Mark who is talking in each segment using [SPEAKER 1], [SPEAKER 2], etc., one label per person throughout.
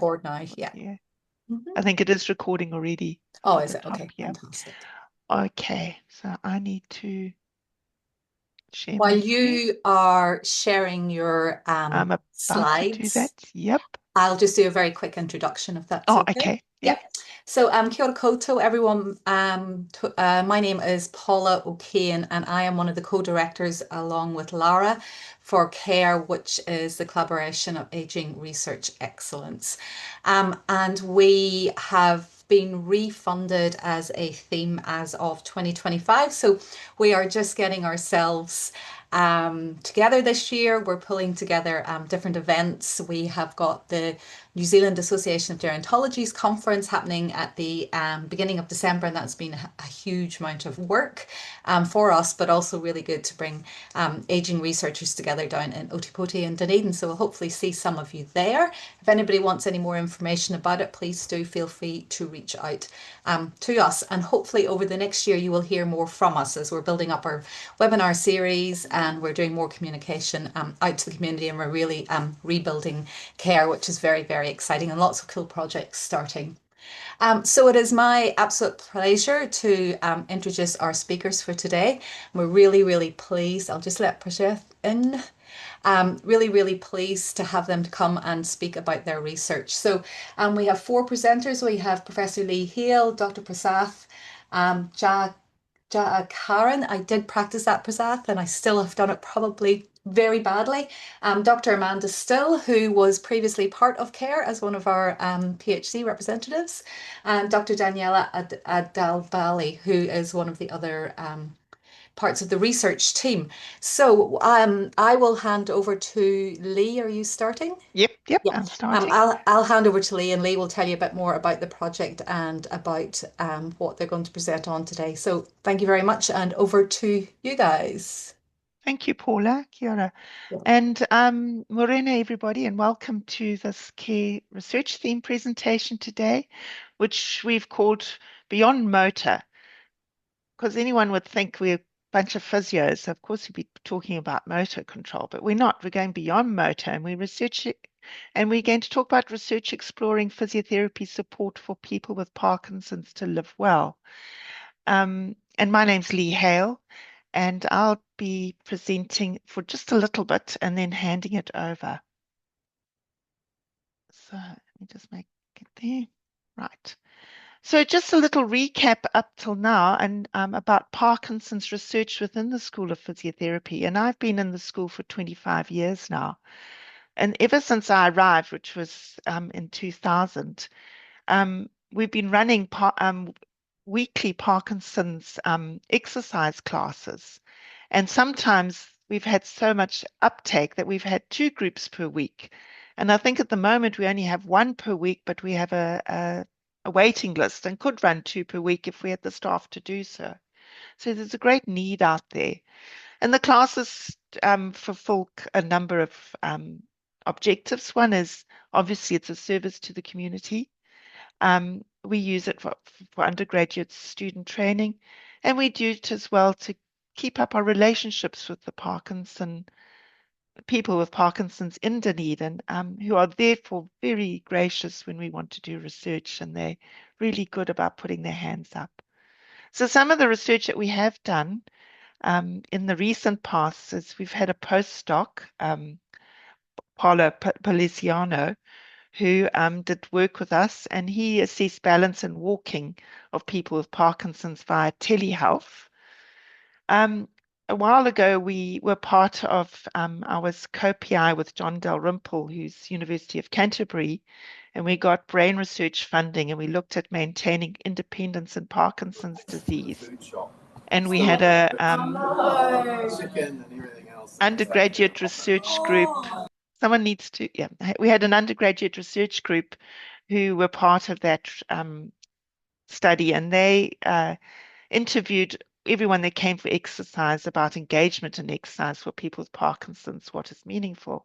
[SPEAKER 1] record now. Yeah.
[SPEAKER 2] Yeah. I
[SPEAKER 1] Mhm.
[SPEAKER 2] think it is recording already
[SPEAKER 1] Oh,
[SPEAKER 2] at
[SPEAKER 1] is
[SPEAKER 2] the
[SPEAKER 1] it?
[SPEAKER 2] top.
[SPEAKER 1] Okay,
[SPEAKER 2] Yeah.
[SPEAKER 1] fantastic.
[SPEAKER 2] Okay. So I need to share
[SPEAKER 1] While
[SPEAKER 2] my screen.
[SPEAKER 1] you are sharing your
[SPEAKER 2] I'm about to do that.
[SPEAKER 1] slides,
[SPEAKER 2] Yep.
[SPEAKER 1] I'll just do a very quick introduction if that's
[SPEAKER 2] Oh,
[SPEAKER 1] okay.
[SPEAKER 2] okay.
[SPEAKER 1] Yeah.
[SPEAKER 2] Yep.
[SPEAKER 1] So, kia ora koutou, everyone. My name is Paula O'Kane, and I am one of the co-directors, along with Lara, for CARE, which is the collaboration of Aging Research Excellence. And we have been refunded as a theme as of 2025. So we are just getting ourselves together this year. We're pulling together different events. We have got the New Zealand Association of Gerontology's conference happening at the beginning of December, and that's been a huge amount of work for us, but also really good to bring aging researchers together down in Otipoti and Dunedin. So we'll hopefully see some of you there. If anybody wants any more information about it, please do feel free to reach out to us. And hopefully over the next year, you will hear more from us as we're building up our webinar series and we're doing more communication out to the community, and we're really rebuilding care, which is very, very exciting, and lots of cool projects starting. So it is my absolute pleasure to introduce our speakers for today. We're really, really pleased. I'll just let Prasheth in. Really, really pleased to have them to come and speak about their research. So we have four presenters. We have Professor Lee Hale, Dr. Prasath, Ja Karen. I did practice that Prasath and I still have done it probably very badly. Dr. Amanda Still, who was previously part of CARE as one of our PhD representatives, and Dr. Daniela Adalbali, who is one of the other parts of the research team. So I will hand over to Lee. Are you starting?
[SPEAKER 2] Yep. Yep.
[SPEAKER 1] Yeah,
[SPEAKER 2] I'm starting.
[SPEAKER 1] I'll hand over to Lee, and Lee will tell you a bit more about the project and about what they're going to present on today. So thank you very much, and over to you guys.
[SPEAKER 2] Thank you, Paula. Kia ora.
[SPEAKER 1] Yeah.
[SPEAKER 2] And morena, everybody, and welcome to this care research theme presentation today, which we've called Beyond Motor, because anyone would think we're a bunch of physios. Of course, we'd be talking about motor control, but we're not. We're going beyond motor, and we're going to talk about research exploring physiotherapy support for people with Parkinson's to live well. And my name's Lee Hale, and I'll be presenting for just a little bit and then handing it over. So let me just make it there. Right. So just a little recap up till now and about Parkinson's research within the School of Physiotherapy. And I've been in the school for 25 years now. And ever since I arrived, which was in 2000, we've been running weekly Parkinson's exercise classes. And sometimes we've had so much uptake that we've had two groups per week. And I think at the moment we only have one per week, but we have a waiting list and could run two per week if we had the staff to do so. So there's a great need out there. And the classes fulfill a number of objectives. One is obviously it's a service to the community. We use it for undergraduate student training, and we do it as well to keep up our relationships with the Parkinson people with Parkinson's in Dunedin, who are therefore very gracious when we want to do research, and they're really good about putting their hands up. So some of the research that we have done in the recent past is we've had a postdoc, Paolo Polisiano, who did work with us, and he assessed balance and walking of people with Parkinson's via telehealth. A while ago, we were part of, I was co-PI with John Dalrymple, who's University of Canterbury, and we got brain research funding, and we looked at maintaining independence in Parkinson's disease. And we had a undergraduate research group. Someone needs to, yeah, we had an undergraduate research group who were part of that study, and they interviewed everyone that came for exercise about engagement in exercise for people with Parkinson's, what is meaningful.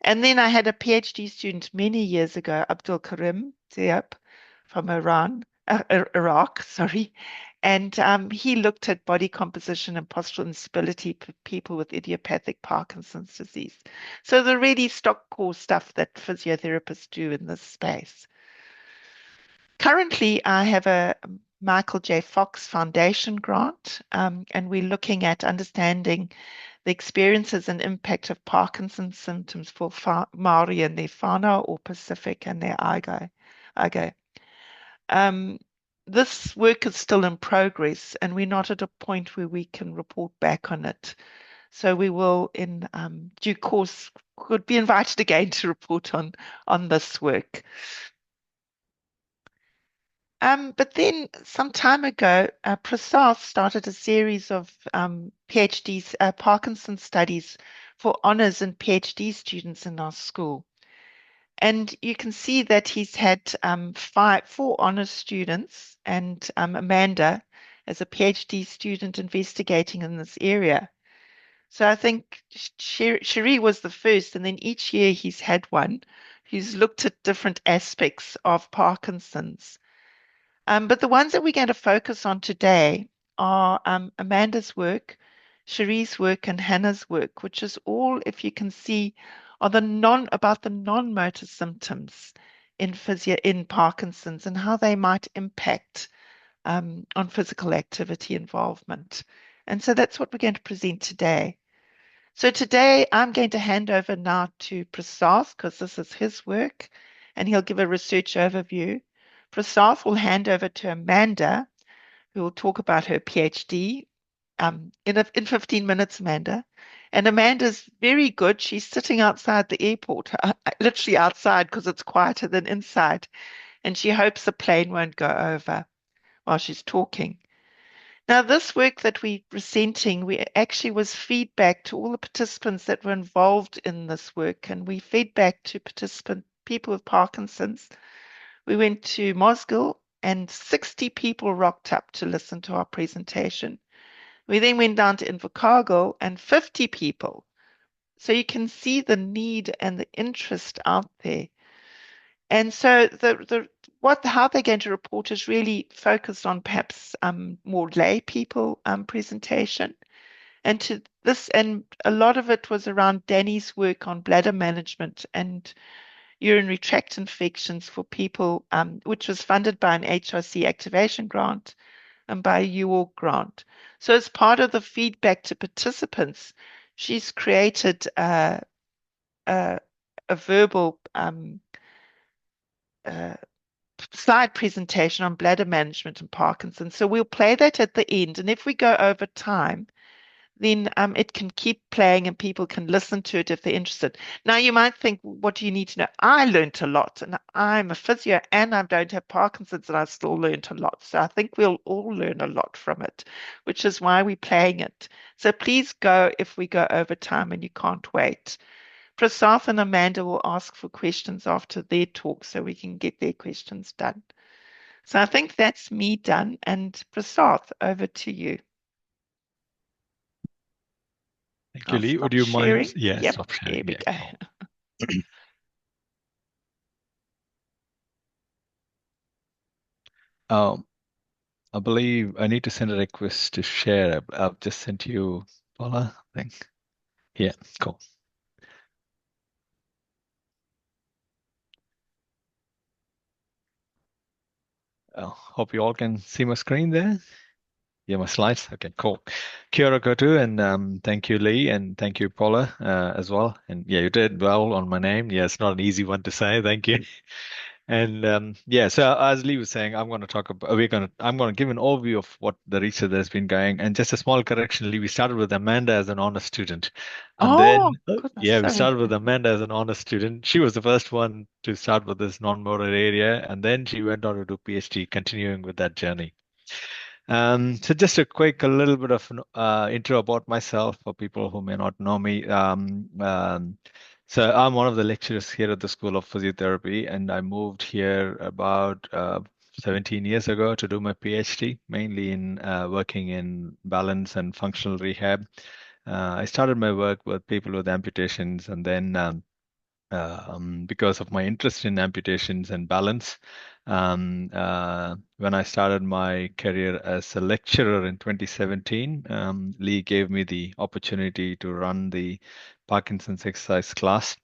[SPEAKER 2] And then I had a PhD student many years ago, Abdul Karim Diab from Iran, Iraq, sorry. And he looked at body composition and postural instability for people with idiopathic Parkinson's disease. So the really stock core stuff that physiotherapists do in this space. Currently, I have a Michael J. Fox Foundation grant, and we're looking at understanding the experiences and impact of Parkinson's symptoms for Maori and their whānau, or Pacific and their Aigo. Um, this work is still in progress, and we're not at a point where we can report back on it. So we will, in due course, could be invited again to report on this work. But then some time ago, Prasad started a series of PhDs, Parkinson studies for honors and PhD students in our school. And you can see that he's had four honors students and Amanda as a PhD student investigating in this area. So I think Cherie was the first, and then each year he's had one who's looked at different aspects of Parkinson's. But the ones that we're going to focus on today are Amanda's work, Cherie's work, and Hannah's work, which is all, if you can see, are about the non-motor symptoms in Parkinson's and how they might impact on physical activity involvement. And so that's what we're going to present today. So today I'm going to hand over now to Prasad because this is his work, and he'll give a research overview. Prasad will hand over to Amanda, who will talk about her PhD in 15 minutes, Amanda. And Amanda's very good. She's sitting outside the airport, literally outside because it's quieter than inside. And she hopes the plane won't go over while she's talking. Now, this work that we're presenting, we actually was feedback to all the participants that were involved in this work, and we feedback to people with Parkinson's. We went to Mosgiel, and 60 people rocked up to listen to our presentation. We then went down to Invercargill, and 50 people. So you can see the need and the interest out there. And so how they're going to report is really focused on perhaps more lay people presentation. And a lot of it was around Danny's work on bladder management and urinary tract infections for people, which was funded by an HRC activation grant and by a UORG grant. So as part of the feedback to participants, she's created a verbal uh, slide presentation on bladder management and Parkinson's. So we'll play that at the end. And if we go over time, then it can keep playing and people can listen to it if they're interested. Now, you might think, what do you need to know? I learned a lot, and I'm a physio and I don't have Parkinson's, and I still learned a lot. So I think we'll all learn a lot from it, which is why we're playing it. So please go if we go over time and you can't wait. Prasad and Amanda will ask for questions after their talk so we can get their questions done. So I think that's me done. And Prasad, over to you.
[SPEAKER 3] Thank you,
[SPEAKER 2] I'll
[SPEAKER 3] Lee. Would
[SPEAKER 2] stop
[SPEAKER 3] you
[SPEAKER 2] sharing.
[SPEAKER 3] mind? Yeah,
[SPEAKER 2] Yep,
[SPEAKER 3] stop
[SPEAKER 2] there
[SPEAKER 3] sharing.
[SPEAKER 2] we
[SPEAKER 3] Yeah,
[SPEAKER 2] go.
[SPEAKER 3] cool. I believe I need to send a request to share. I've just sent you, Paula, I think. Yeah, cool. Hope you all can see my screen there. Yeah, my slides. Okay, cool. Kia ora koutou, and thank you, Lee, and thank you, Paula, as well. And yeah, you did well on my name. Yeah, it's not an easy one to say. Thank you. And yeah, so as Lee was saying, I'm gonna give an overview of what the research that has been going. And just a small correction, Lee, we started with Amanda as an honor student. And
[SPEAKER 2] Oh,
[SPEAKER 3] then
[SPEAKER 2] goodness,
[SPEAKER 3] yeah, we
[SPEAKER 2] sorry.
[SPEAKER 3] started with Amanda as an honor student. She was the first one to start with this non-motor area, and then she went on to do PhD, continuing with that journey. So just a little bit of intro about myself for people who may not know me. So I'm one of the lecturers here at the School of Physiotherapy, and I moved here about 17 years ago to do my PhD, mainly in working in balance and functional rehab. I started my work with people with amputations, and then because of my interest in amputations and balance. When I started my career as a lecturer in 2017, Lee gave me the opportunity to run the Parkinson's exercise class.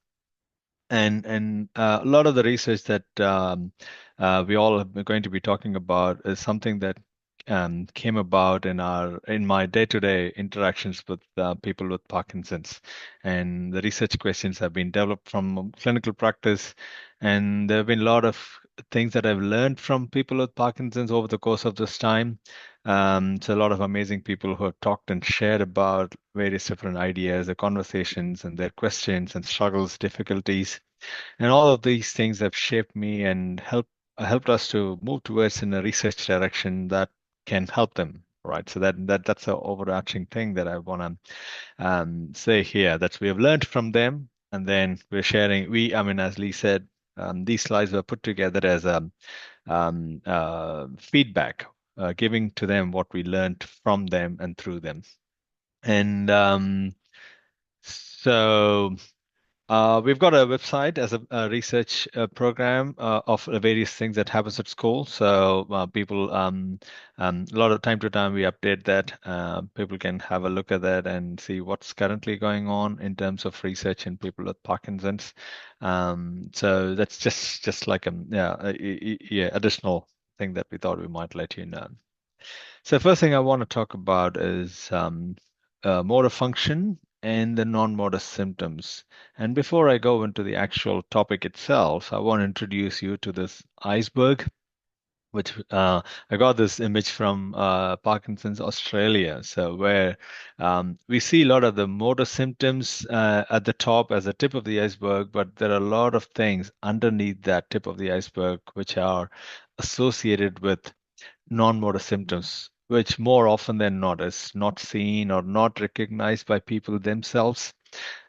[SPEAKER 3] And a lot of the research that we all are going to be talking about is something that came about in my day-to-day interactions with people with Parkinson's, and the research questions have been developed from clinical practice, and there have been a lot of things that I've learned from people with Parkinson's over the course of this time. So a lot of amazing people who have talked and shared about various different ideas, their conversations, and their questions and struggles, difficulties. And all of these things have shaped me and helped us to move towards in a research direction that can help them, right? So that's an overarching thing that I want to say here, that we have learned from them, and then we're sharing. I mean, as Lee said, these slides were put together as a feedback, giving to them what we learned from them and through them. And so we've got a website as a research program of various things that happens at school. So people, a lot of time to time, we update that. People can have a look at that and see what's currently going on in terms of research in people with Parkinson's. So that's just like yeah, additional thing that we thought we might let you know. So first thing I want to talk about is motor function and the non-motor symptoms. And before I go into the actual topic itself, I want to introduce you to this iceberg, which I got this image from Parkinson's Australia. So where we see a lot of the motor symptoms at the top as the tip of the iceberg, but there are a lot of things underneath that tip of the iceberg which are associated with non-motor symptoms, which more often than not is not seen or not recognized by people themselves.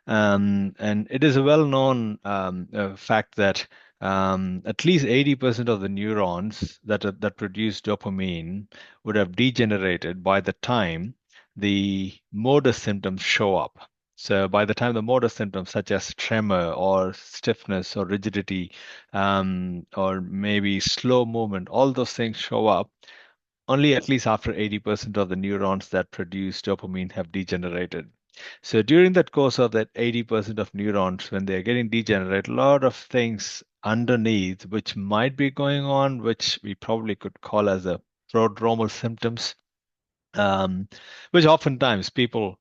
[SPEAKER 3] And it is a well-known fact that at least 80% of the neurons that produce dopamine would have degenerated by the time the motor symptoms show up. So by the time the motor symptoms such as tremor or stiffness or rigidity or maybe slow movement, all those things show up, only at least after 80% of the neurons that produce dopamine have degenerated. So during that course of that 80% of neurons, when they're getting degenerate, a lot of things underneath which might be going on, which we probably could call as a prodromal symptoms, um, which oftentimes people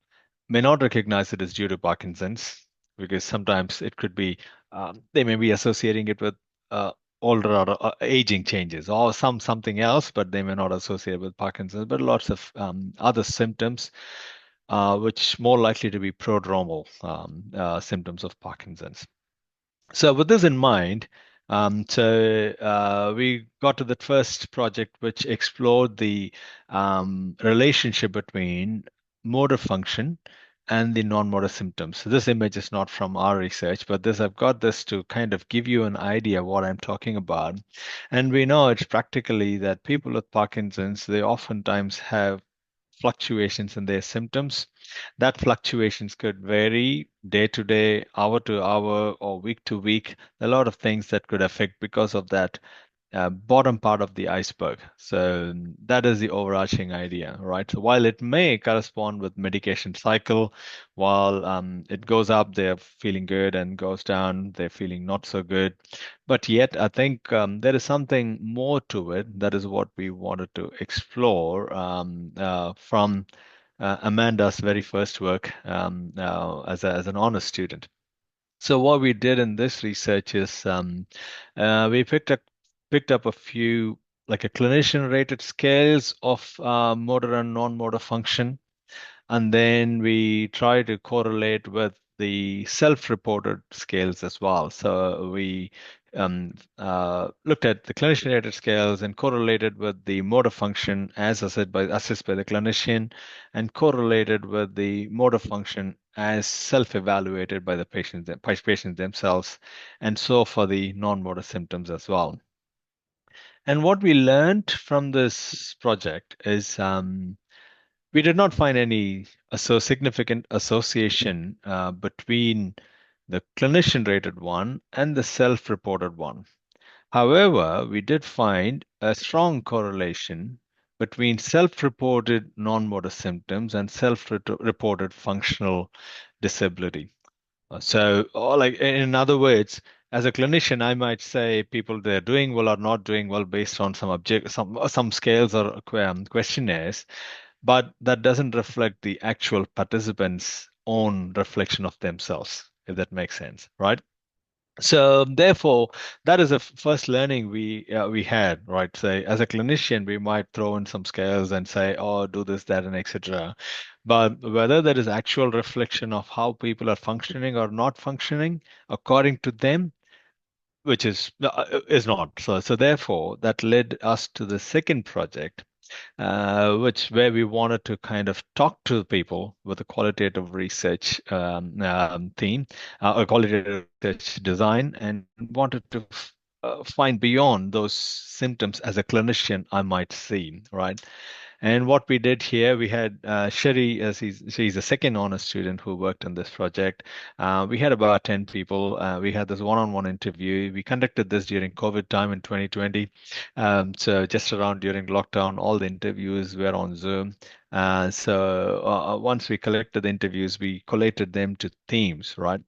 [SPEAKER 3] may not recognize it as due to Parkinson's, because sometimes it could be they may be associating it with older or aging changes or something else, but they may not associate with Parkinson's. But lots of other symptoms, which more likely to be prodromal symptoms of Parkinson's. So with this in mind, we got to the first project which explored the relationship between motor function and the non-motor symptoms. So this image is not from our research, but I've got this to kind of give you an idea of what I'm talking about. And we know it's practically that people with Parkinson's, they oftentimes have fluctuations in their symptoms. That fluctuations could vary day to day, hour to hour, or week to week. A lot of things that could affect because of that bottom part of the iceberg. So that is the overarching idea, right? So while it may correspond with medication cycle, while it goes up, they're feeling good, and goes down, they're feeling not so good. But yet, I think there is something more to it. That is what we wanted to explore from Amanda's very first work as an honors student. So what we did in this research is we picked up a few like a clinician rated scales of motor and non-motor function, and then we try to correlate with the self-reported scales as well. So we looked at the clinician-rated scales and correlated with the motor function as assessed by the clinician, and correlated with the motor function as self-evaluated by the patients themselves, and so for the non-motor symptoms as well. And what we learned from this project is we did not find any significant association between the clinician-rated one, and the self-reported one. However, we did find a strong correlation between self-reported non-motor symptoms and self-reported functional disability. So, or like in other words, as a clinician, I might say people they're doing well or not doing well based on some scales or questionnaires, but that doesn't reflect the actual participants' own reflection of themselves, if that makes sense, right? So therefore, that is a first learning we had, right? Say, as a clinician, we might throw in some scales and say, "Oh, do this, that, and etc." But whether there is actual reflection of how people are functioning or not functioning according to them, which is not. So therefore, that led us to the second project, which where we wanted to kind of talk to people with a qualitative research theme, a qualitative research design, and wanted to find beyond those symptoms as a clinician I might see, right? And what we did here, we had Sherry, as she's a second honor student who worked on this project. We had about 10 people. We had this one-on-one interview. We conducted this during COVID time in 2020. So just around during lockdown, all the interviews were on Zoom. So once we collected the interviews, we collated them to themes, right?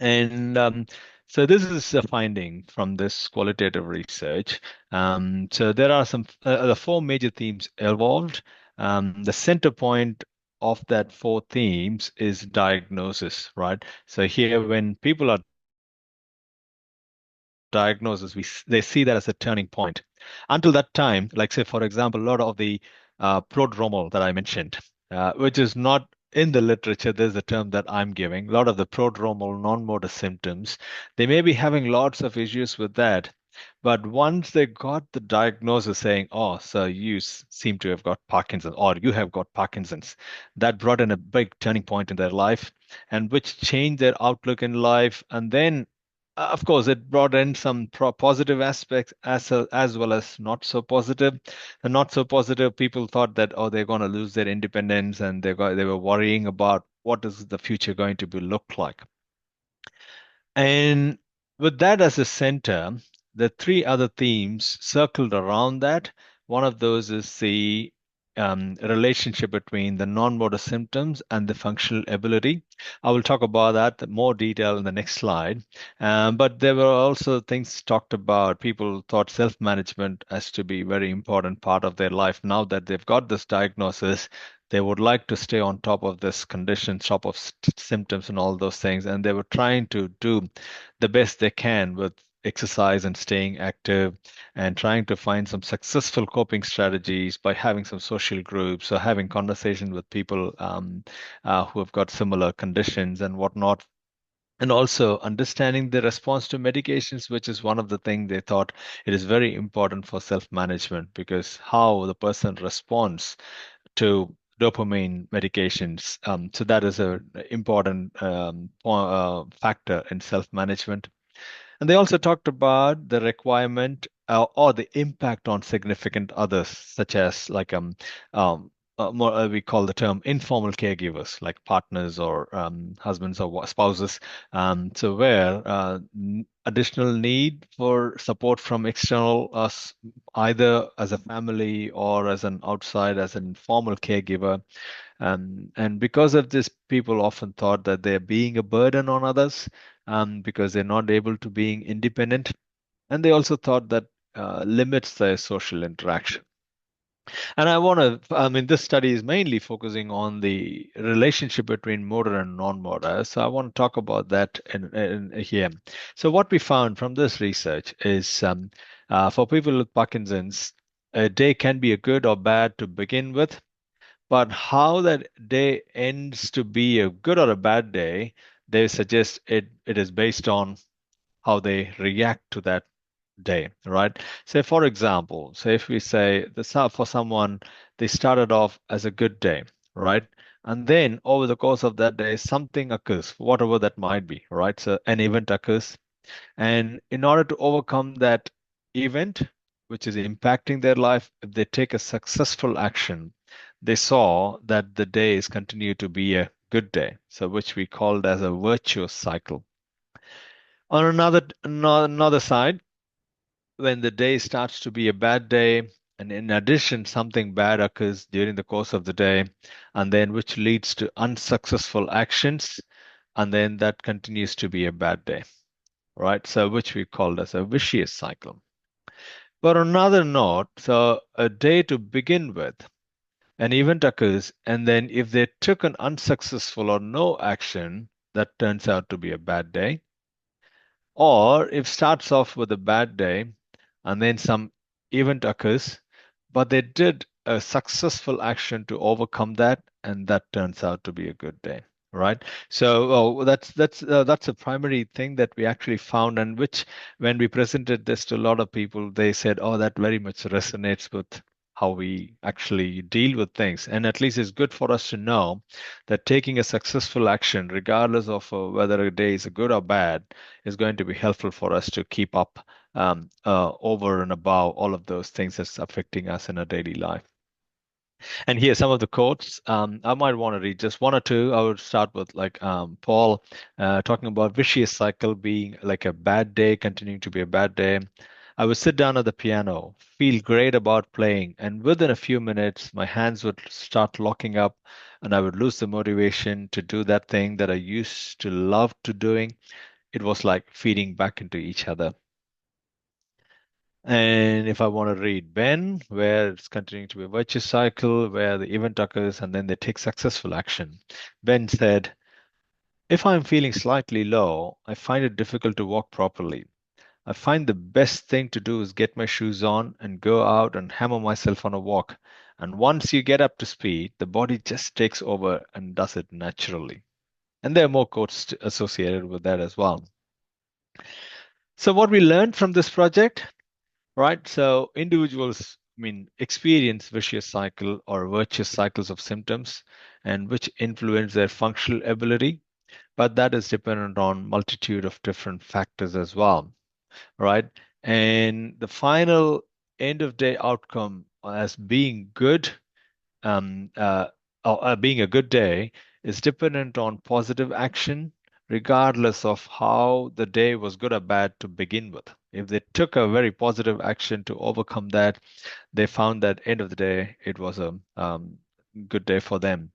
[SPEAKER 3] And so this is a finding from this qualitative research. So there are the four major themes involved. The center point of that four themes is diagnosis, right? So here, when people are diagnosis, they see that as a turning point. Until that time, like say, for example, a lot of the prodromal that I mentioned, which is not in the literature, there's a term that I'm giving. A lot of the prodromal non-motor symptoms, they may be having lots of issues with that. But once they got the diagnosis saying, oh, so you seem to have got Parkinson's or you have got Parkinson's, that brought in a big turning point in their life and which changed their outlook in life. And then of course, it brought in some positive aspects as well as not so positive. The not so positive people thought that oh they're going to lose their independence and they were worrying about what is the future going to be look like. And with that as a center, the three other themes circled around that. One of those is the relationship between the non-motor symptoms and the functional ability. I will talk about that in more detail in the next slide. But there were also things talked about. People thought self-management has to be a very important part of their life. Now that they've got this diagnosis, they would like to stay on top of this condition, top of symptoms and all those things. And they were trying to do the best they can with exercise and staying active and trying to find some successful coping strategies by having some social groups or having conversation with people who have got similar conditions and whatnot. And also understanding the response to medications, which is one of the things they thought it is very important for self-management because how the person responds to dopamine medications. So that is an important factor in self-management. And they also talked about the requirement or the impact on significant others, such as like more, we call the term informal caregivers, like partners or husbands or spouses. So where additional need for support from external us, either as a family or as an outside, as an informal caregiver. And because of this, people often thought that they're being a burden on others because they're not able to being independent. And they also thought that limits their social interaction. And I mean, this study is mainly focusing on the relationship between motor and non-motor. So I want to talk about that in here. So what we found from this research is for people with Parkinson's, a day can be a good or bad to begin with, but how that day ends to be a good or a bad day, they suggest it is based on how they react to that day, right? Say, for example, say if we say for someone, they started off as a good day, right? And then over the course of that day, something occurs, whatever that might be, right? So an event occurs. And in order to overcome that event, which is impacting their life, if they take a successful action, they saw that the days continue to be a good day. So which we called as a virtuous cycle. On another side, when the day starts to be a bad day, and in addition, something bad occurs during the course of the day, and then which leads to unsuccessful actions, and then that continues to be a bad day, right? So, which we called as a vicious cycle. But on another note, so a day to begin with, an event occurs, and then if they took an unsuccessful or no action, that turns out to be a bad day. Or if starts off with a bad day and then some event occurs, but they did a successful action to overcome that, and that turns out to be a good day, right? So that's a primary thing that we actually found, and which when we presented this to a lot of people, they said, "Oh, that very much resonates with how we actually deal with things." And at least it's good for us to know that taking a successful action, regardless of whether a day is good or bad, is going to be helpful for us to keep up over and above all of those things that's affecting us in our daily life. And here, some of the quotes. I might want to read just one or two. I would start with like Paul talking about vicious cycle being like a bad day, continuing to be a bad day. I would sit down at the piano, feel great about playing, and within a few minutes, my hands would start locking up, and I would lose the motivation to do that thing that I used to love to doing. It was like feeding back into each other. And if I want to read Ben, where it's continuing to be a virtuous cycle, where the event occurs and then they take successful action. Ben said, if I'm feeling slightly low, I find it difficult to walk properly. I find the best thing to do is get my shoes on and go out and hammer myself on a walk. And once you get up to speed, the body just takes over and does it naturally. And there are more quotes associated with that as well. So, what we learned from this project, right? So individuals, I mean, experience vicious cycle or virtuous cycles of symptoms and which influence their functional ability, but that is dependent on multitude of different factors as well, right? And the final end of day outcome as being good um, uh, being a good day is dependent on positive action, regardless of how the day was good or bad to begin with. If they took a very positive action to overcome that, they found that end of the day it was a good day for them.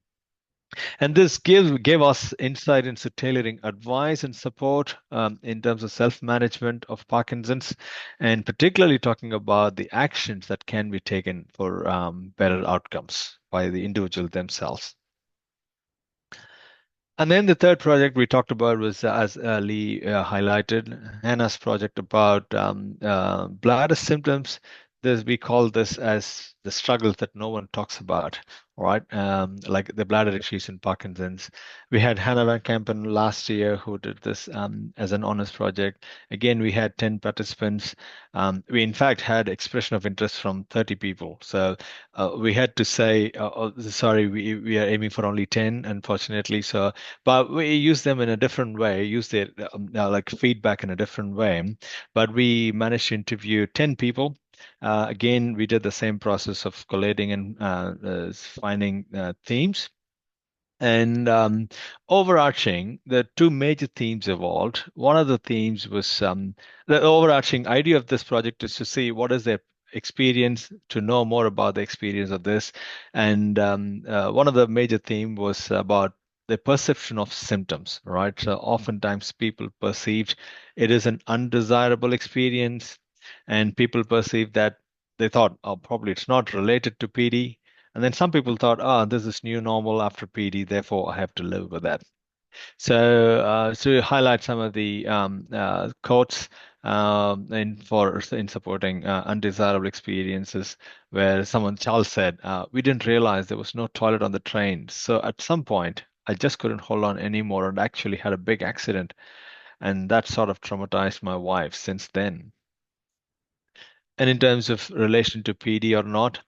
[SPEAKER 3] And this gave us insight into tailoring advice and support in terms of self-management of Parkinson's, and particularly talking about the actions that can be taken for better outcomes by the individual themselves. And then the third project we talked about was, as Lee highlighted, Hannah's project about bladder symptoms. We call this as the struggles that no one talks about, right? Like the bladder issues in Parkinson's. We had Hannah Van Kampen last year who did this as an honors project. Again, we had 10 participants. We, in fact, had expression of interest from 30 people. So we had to say, sorry, we are aiming for only 10, unfortunately. So but we use them in a different way, use their like feedback in a different way. But we managed to interview 10 people. Again, we did the same process of collating and finding themes. And overarching, the two major themes evolved. One of the themes was the overarching idea of this project is to see what is their experience, to know more about the experience of this. And one of the major theme was about the perception of symptoms, right? So oftentimes people perceived it is an undesirable experience, and people perceive that they thought, oh, probably it's not related to PD, and then some people thought, oh, this is new normal after PD, therefore I have to live with that. So, to highlight some of the quotes in supporting undesirable experiences, where Charles said, "We didn't realize there was no toilet on the train. So at some point, I just couldn't hold on anymore and actually had a big accident, and that sort of traumatized my wife since then." And in terms of relation to PD or not,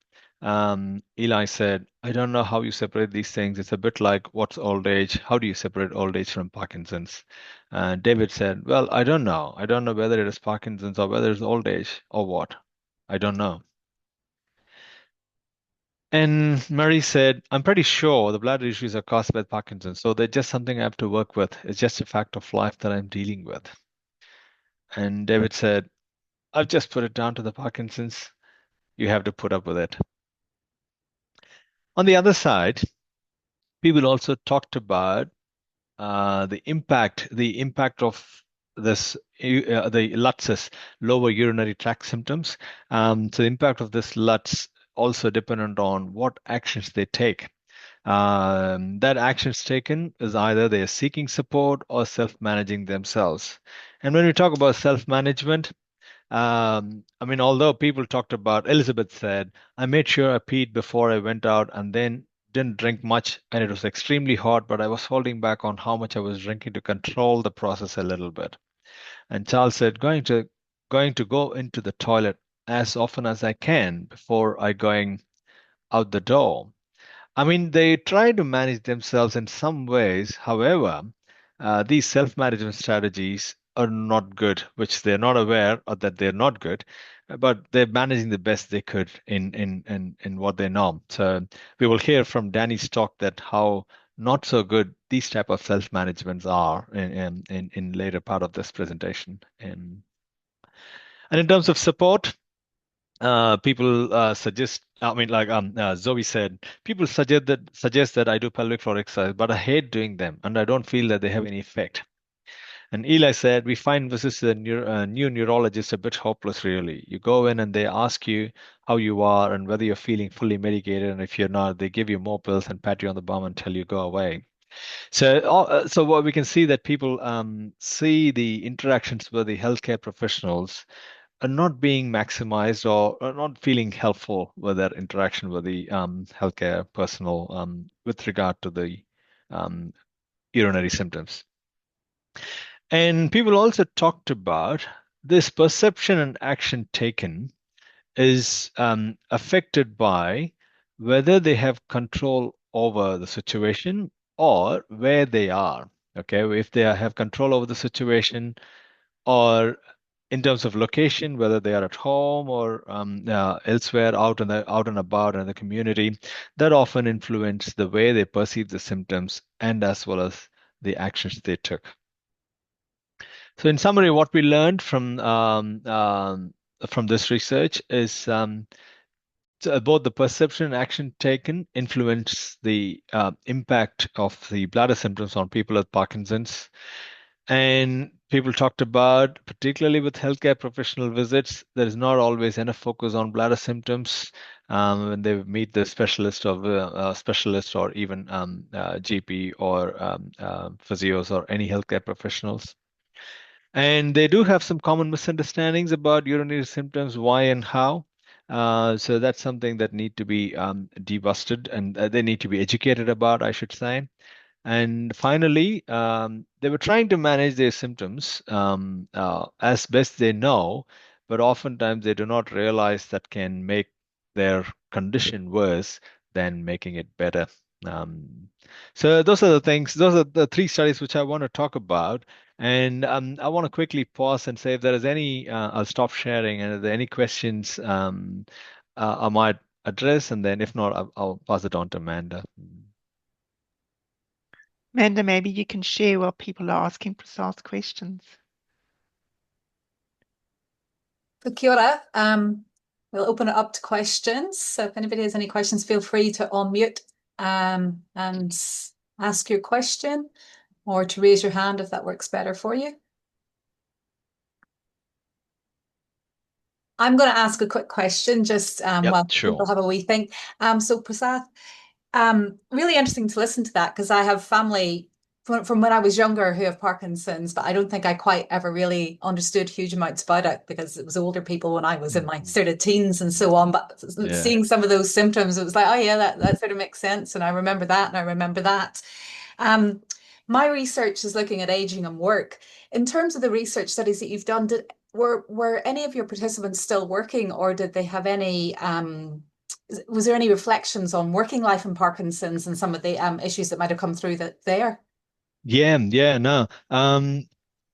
[SPEAKER 3] Eli said, I don't know how you separate these things. It's a bit like what's old age? How do you separate old age from Parkinson's? David said, well, I don't know. I don't know whether it is Parkinson's or whether it's old age or what. I don't know. And Murray said, I'm pretty sure the bladder issues are caused by Parkinson's. So they're just something I have to work with. It's just a fact of life that I'm dealing with. And David said, I've just put it down to the Parkinson's. You have to put up with it. On the other side, people also talked about the impact of this, the LUTS, lower urinary tract symptoms. So the impact of this LUTS also dependent on what actions they take. That actions taken is either they are seeking support or self-managing themselves. And when we talk about self-management, I mean, although people talked about, Elizabeth said, I made sure I peed before I went out and then didn't drink much, and it was extremely hot, but I was holding back on how much I was drinking to control the process a little bit. And Charles said, going to go into the toilet as often as I can before I going out the door. I mean, they try to manage themselves in some ways. However, these self-management strategies are not good, which they're not aware of that they're not good, but they're managing the best they could in what they know. So we will hear from Danny's talk that how not so good these type of self-managements are in later part of this presentation. And in terms of support, people suggest, I mean, like Zoe said, people suggest that I do pelvic floor exercise, but I hate doing them and I don't feel that they have any effect. And Eli said, we find visits to the new neurologist a bit hopeless, really. You go in and they ask you how you are and whether you're feeling fully medicated, and if you're not, they give you more pills and pat you on the bum until you go away. So what we can see that people see the interactions with the healthcare professionals are not being maximized or not feeling helpful with their interaction with the healthcare personnel with regard to the um, urinary symptoms. And people also talked about this perception and action taken is affected by whether they have control over the situation or where they are. Okay, if they have control over the situation, or in terms of location, whether they are at home or elsewhere out and about in the community, that often influence the way they perceive the symptoms and as well as the actions they took. So, in summary, what we learned from this research is both the perception and action taken influence the impact of the bladder symptoms on people with Parkinson's. And people talked about, particularly with healthcare professional visits, there is not always enough focus on bladder symptoms when they meet the specialist or even GP or physios or any healthcare professionals. And they do have some common misunderstandings about urinary symptoms, why and how. So that's something that need to be debusted and they need to be educated about, I should say. And finally, they were trying to manage their symptoms as best they know, but oftentimes they do not realize that can make their condition worse than making it better. Um, so those are the things, those are the three studies which I want to talk about. And I want to quickly pause and say if there is any, I'll stop sharing, and if there are any questions I might address, and then if not, I'll pass it on to Amanda.
[SPEAKER 2] Amanda, maybe you can share while people are asking precise questions.
[SPEAKER 1] So kia ora. We'll open it up to questions. So if anybody has any questions, feel free to unmute and ask your question, or to raise your hand if that works better for you. I'm going to ask a quick question just while
[SPEAKER 3] Sure.
[SPEAKER 1] people have a wee think. So Prasath, really interesting to listen to that, because I have family from when I was younger who have Parkinson's, but I don't think I quite ever really understood huge amounts about it because it was older people when I was in my sort of teens and so on. But seeing some of those symptoms, it was like, oh yeah, that sort of makes sense. And I remember that and I remember that. My research is looking at aging and work. In terms of the research studies that you've done, were any of your participants still working, or did they have any was there any reflections on working life in Parkinson's and some of the issues that might have come through that there?
[SPEAKER 3] Yeah, no.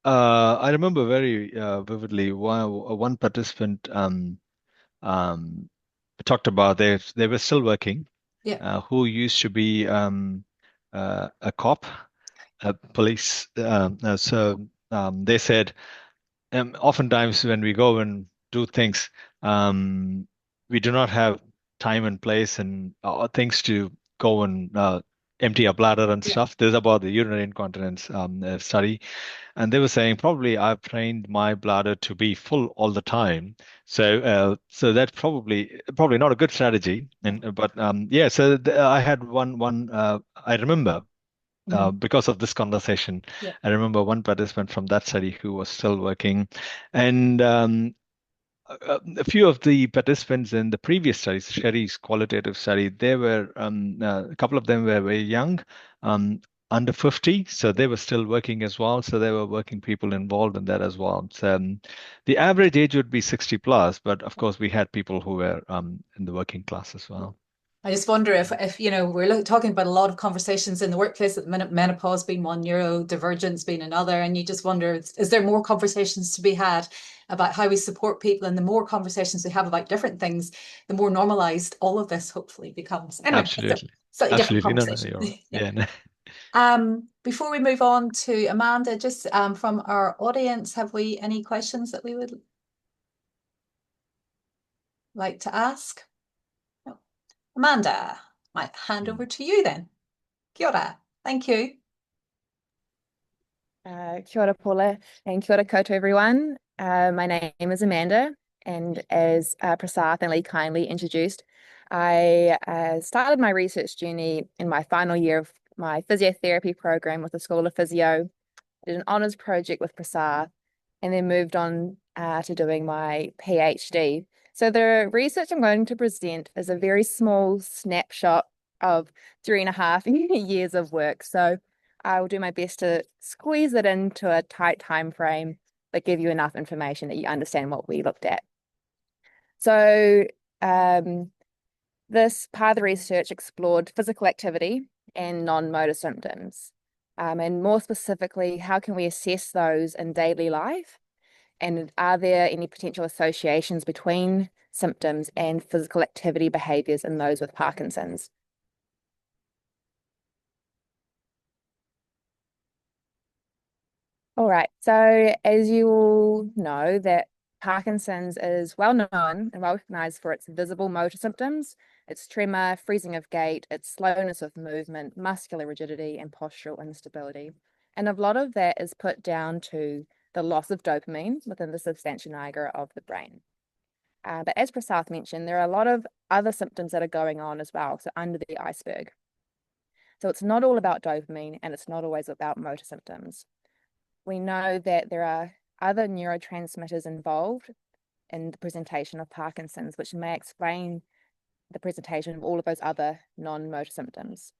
[SPEAKER 3] I remember very vividly one participant um, talked about they were still working,
[SPEAKER 1] Yeah.
[SPEAKER 3] who used to be a cop, a police. So they said oftentimes when we go and do things, we do not have time and place and things to go and empty our bladder and
[SPEAKER 1] Yeah.
[SPEAKER 3] stuff. This is about the urinary incontinence study. And they were saying probably I've trained my bladder to be full all the time. So that's probably not a good strategy. And but yeah, so I had one I remember
[SPEAKER 1] Mhm.
[SPEAKER 3] because of this conversation.
[SPEAKER 1] Yeah.
[SPEAKER 3] I remember one participant from that study who was still working, and a few of the participants in the previous studies, Sherry's qualitative study, they were a couple of them were very young, um, under 50, so they were still working as well. So there were working people involved in that as well. So the average age would be 60 plus, but of course we had people who were in the working class as well.
[SPEAKER 1] I just wonder if we're talking about a lot of conversations in the workplace at the minute, menopause being one, neurodivergence being another, and you just wonder, is there more conversations to be had about how we support people? And the more conversations we have about different things, the more normalized all of this hopefully becomes. Anyway, it's a
[SPEAKER 3] Absolutely.
[SPEAKER 1] slightly different
[SPEAKER 3] Absolutely. No, no,
[SPEAKER 1] conversation.
[SPEAKER 3] you're right.
[SPEAKER 1] Yeah.
[SPEAKER 3] Yeah. No.
[SPEAKER 1] Before we move on to Amanda, just from our audience, have we any questions that we would like to ask? No. Amanda, might hand over to you then. Kia ora. Thank you.
[SPEAKER 4] Kia ora, Paula, and kia ora koutou, everyone. My name is Amanda, and as Prasath and Lee kindly introduced, I started my research journey in my final year of my physiotherapy program with the School of Physio, did an honours project with Prasath, and then moved on to doing my PhD. So the research I'm going to present is a very small snapshot of 3.5 years of work. So I will do my best to squeeze it into a tight time frame, but give you enough information that you understand what we looked at. So this part of the research explored physical activity and non-motor symptoms. And more specifically, how can we assess those in daily life? And are there any potential associations between symptoms and physical activity behaviors in those with Parkinson's? All right, so as you all know, that Parkinson's is well known and well recognized for its visible motor symptoms, its tremor, freezing of gait, its slowness of movement, muscular rigidity, and postural instability. And a lot of that is put down to the loss of dopamine within the substantia nigra of the brain. But as Prasath mentioned, there are a lot of other symptoms that are going on as well, so under the iceberg. So it's not all about dopamine, and it's not always about motor symptoms. We know that there are other neurotransmitters involved in the presentation of Parkinson's, which may explain the presentation of all of those other non-motor symptoms.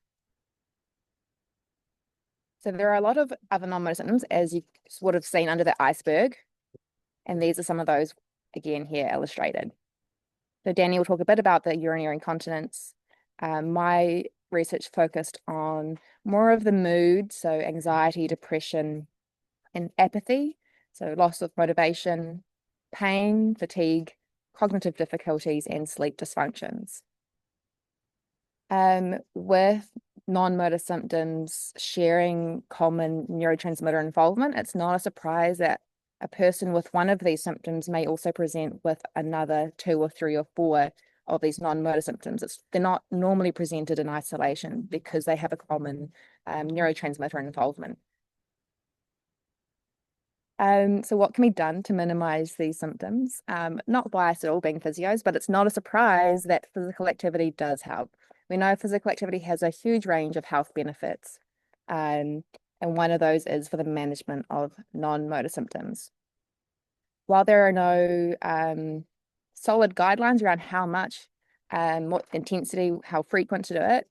[SPEAKER 4] So there are a lot of other non-motor symptoms, as you would have seen under the iceberg, and these are some of those, again, here illustrated. So Danny will talk a bit about the urinary incontinence. My research focused on more of the mood, so anxiety, depression, and apathy, so loss of motivation, pain, fatigue, cognitive difficulties, and sleep dysfunctions. With non-motor symptoms sharing common neurotransmitter involvement, it's not a surprise that a person with one of these symptoms may also present with another 2 or 3 or 4 of these non-motor symptoms. They're not normally presented in isolation because they have a common neurotransmitter involvement. So what can be done to minimize these symptoms? Not biased at all being physios, but it's not a surprise that physical activity does help. We know physical activity has a huge range of health benefits, and one of those is for the management of non-motor symptoms. While there are no solid guidelines around how much, what intensity, how frequent to do it,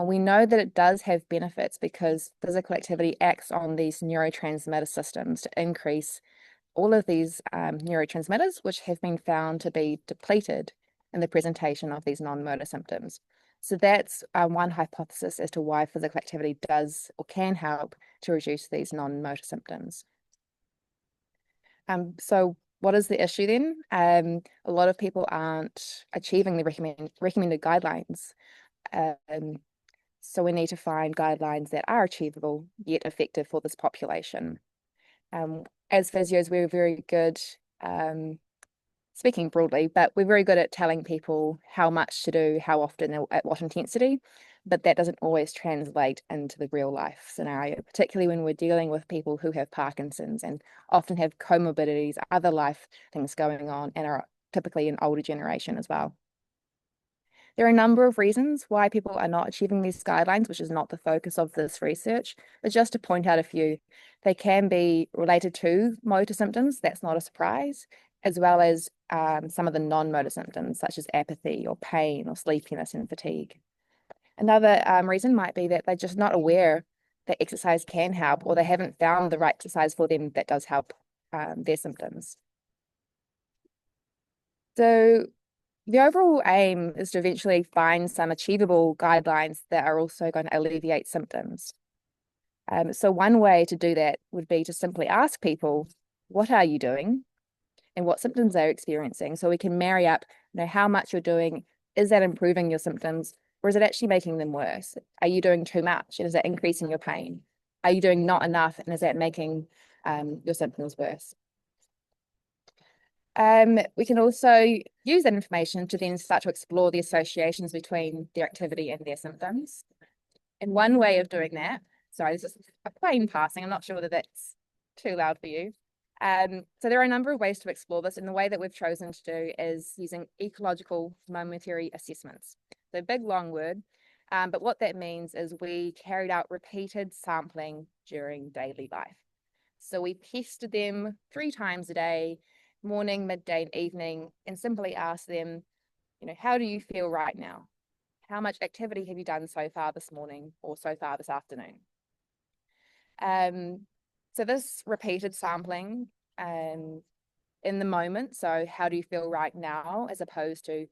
[SPEAKER 4] we know that it does have benefits because physical activity acts on these neurotransmitter systems to increase all of these neurotransmitters, which have been found to be depleted in the presentation of these non-motor symptoms. So that's one hypothesis as to why physical activity does or can help to reduce these non-motor symptoms. So what is the issue then? A lot of people aren't achieving the recommended guidelines. So we need to find guidelines that are achievable yet effective for this population. as physios, we're very good, speaking broadly, but we're very good at telling people how much to do, how often, at what intensity, but that doesn't always translate into the real life scenario, particularly when we're dealing with people who have Parkinson's and often have comorbidities, other life things going on, and are typically an older generation as well. There are a number of reasons why people are not achieving these guidelines, which is not the focus of this research, but just to point out a few, they can be related to motor symptoms, that's not a surprise, as well as some of the non-motor symptoms, such as apathy or pain or sleepiness and fatigue. Another reason might be that they're just not aware that exercise can help, or they haven't found the right exercise for them that does help their symptoms. So the overall aim is to eventually find some achievable guidelines that are also going to alleviate symptoms. So one way to do that would be to simply ask people, what are you doing and what symptoms they're experiencing? So we can marry up, how much you're doing. Is that improving your symptoms, or is it actually making them worse? Are you doing too much, and is that increasing your pain? Are you doing not enough, and is that making your symptoms worse? We can also use that information to then start to explore the associations between their activity and their symptoms. And one way of doing that, sorry, this is a plane passing, I'm not sure whether that's too loud for you. So there are a number of ways to explore this, and the way that we've chosen to do is using ecological momentary assessments. So big, long word, but what that means is we carried out repeated sampling during daily life. So we tested them 3 times a day, morning, midday, and evening, and simply asked them, how do you feel right now? How much activity have you done so far this morning or so far this afternoon? So this repeated sampling in the moment, so how do you feel right now, as opposed to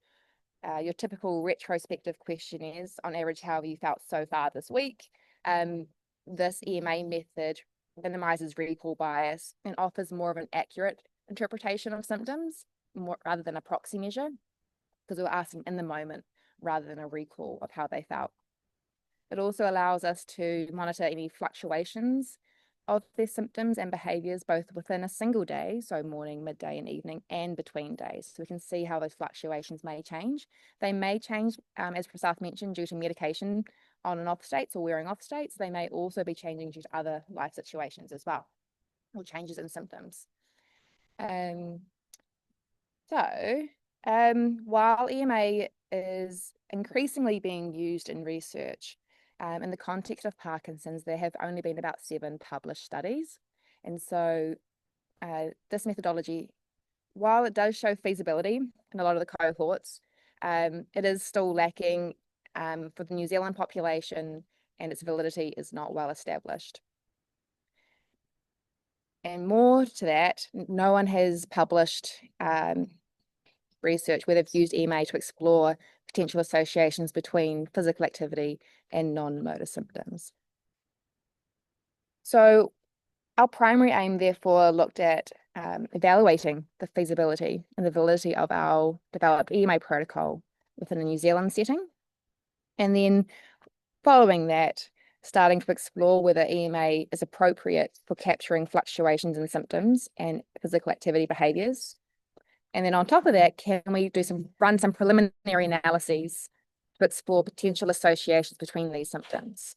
[SPEAKER 4] your typical retrospective questionnaires, on average, how have you felt so far this week? This EMA method minimizes recall bias and offers more of an accurate interpretation of symptoms rather than a proxy measure, because we're asking in the moment rather than a recall of how they felt. It also allows us to monitor any fluctuations of their symptoms and behaviors, both within a single day, so morning, midday, and evening, and between days. So we can see how those fluctuations may change. They may change, as Prasad mentioned, due to medication on and off states or wearing off states. They may also be changing due to other life situations as well, or changes in symptoms. While EMA is increasingly being used in research, in the context of Parkinson's, there have only been about 7 published studies. And so this methodology, while it does show feasibility in a lot of the cohorts, it is still lacking for the New Zealand population, and its validity is not well established. And more to that, no one has published research where they've used EMA to explore potential associations between physical activity and non-motor symptoms. So our primary aim, therefore, looked at evaluating the feasibility and the validity of our developed EMA protocol within a New Zealand setting. And then following that, starting to explore whether EMA is appropriate for capturing fluctuations in symptoms and physical activity behaviours. And then on top of that, can we run some preliminary analyses to explore potential associations between these symptoms?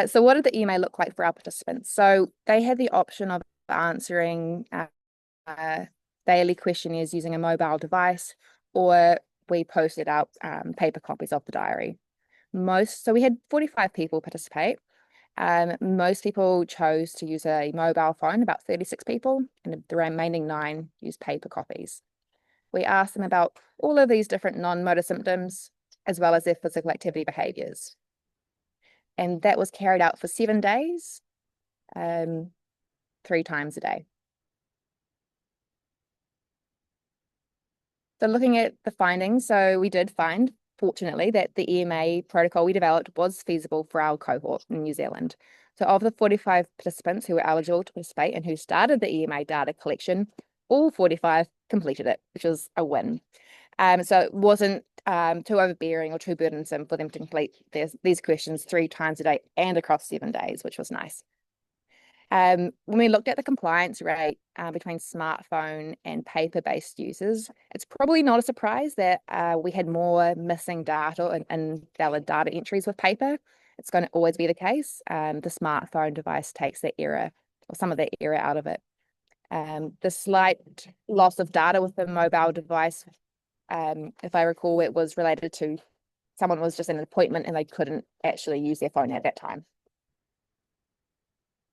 [SPEAKER 4] So what did the EMA look like for our participants? So they had the option of answering daily questionnaires using a mobile device, or we posted out paper copies of the diary. So we had 45 people participate. Most people chose to use a mobile phone, about 36 people, and the remaining 9 used paper copies. We asked them about all of these different non-motor symptoms, as well as their physical activity behaviours. And that was carried out for 7 days, 3 times a day. So looking at the findings, so we did find, fortunately, that the EMA protocol we developed was feasible for our cohort in New Zealand. So of the 45 participants who were eligible to participate and who started the EMA data collection, all 45 completed it, which was a win. So it wasn't too overbearing or too burdensome for them to complete these questions 3 times a day and across 7 days, which was nice. When we looked at the compliance rate between smartphone and paper-based users, it's probably not a surprise that we had more missing data and invalid data entries with paper. It's going to always be the case. The smartphone device takes the error or some of the error out of it. The slight loss of data with the mobile device, if I recall, it was related to someone was just in an appointment and they couldn't actually use their phone at that time.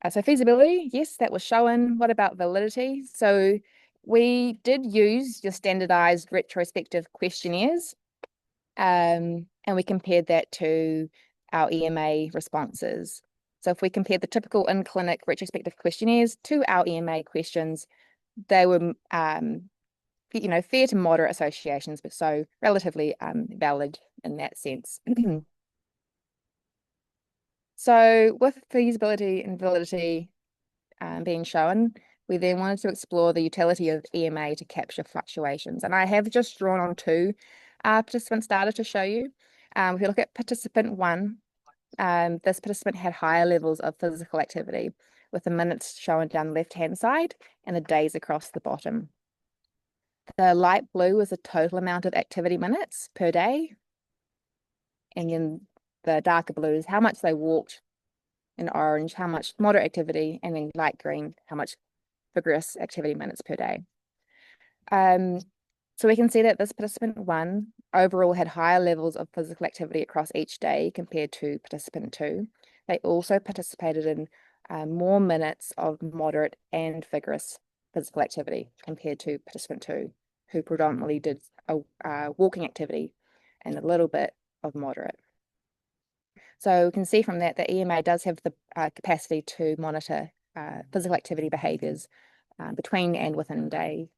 [SPEAKER 4] So feasibility, yes, that was shown. What about validity? So we did use your standardized retrospective questionnaires, and we compared that to our EMA responses. So if we compared the typical in-clinic retrospective questionnaires to our EMA questions, they were, fair to moderate associations, but so relatively valid in that sense. So with feasibility and validity being shown, we then wanted to explore the utility of EMA to capture fluctuations. And I have just drawn on two participants' data to show you. If you look at participant 1, this participant had higher levels of physical activity with the minutes shown down the left-hand side and the days across the bottom. The light blue was the total amount of activity minutes per day. And then the darker blue is how much they walked, in orange, how much moderate activity, and then light green, how much vigorous activity minutes per day. So we can see that this participant 1 overall had higher levels of physical activity across each day compared to participant 2. They also participated in more minutes of moderate and vigorous physical activity compared to participant 2, who predominantly did walking activity and a little bit of moderate. So we can see from that the EMA does have the capacity to monitor physical activity behaviours between and within a day.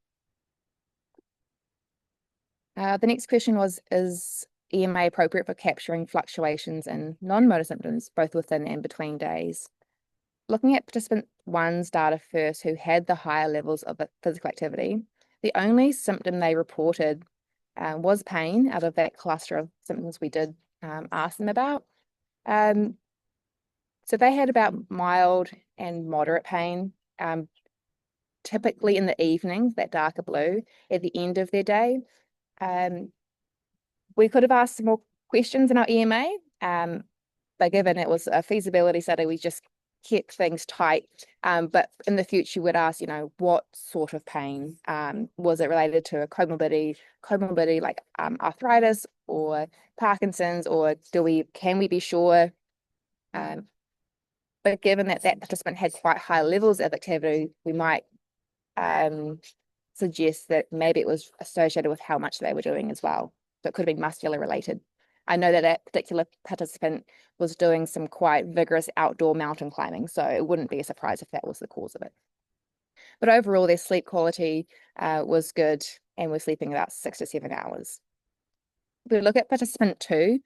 [SPEAKER 4] The next question was, is EMA appropriate for capturing fluctuations in non-motor symptoms, both within and between days? Looking at participant 1's data first, who had the higher levels of physical activity, the only symptom they reported was pain out of that cluster of symptoms we did ask them about. So they had about mild and moderate pain, typically in the evenings, that darker blue, at the end of their day. We could have asked some more questions in our EMA, but given it was a feasibility study, we just kept things tight. But in the future, we'd ask, what sort of pain? Was it related to a comorbidity like arthritis or Parkinson's, or can we be sure? But given that participant had quite high levels of activity, we might suggest that maybe it was associated with how much they were doing as well. So it could have been muscular related. I know that particular participant was doing some quite vigorous outdoor mountain climbing, so it wouldn't be a surprise if that was the cause of it. But overall, their sleep quality was good, and we're sleeping about 6 to 7 hours. If we look at participant 2,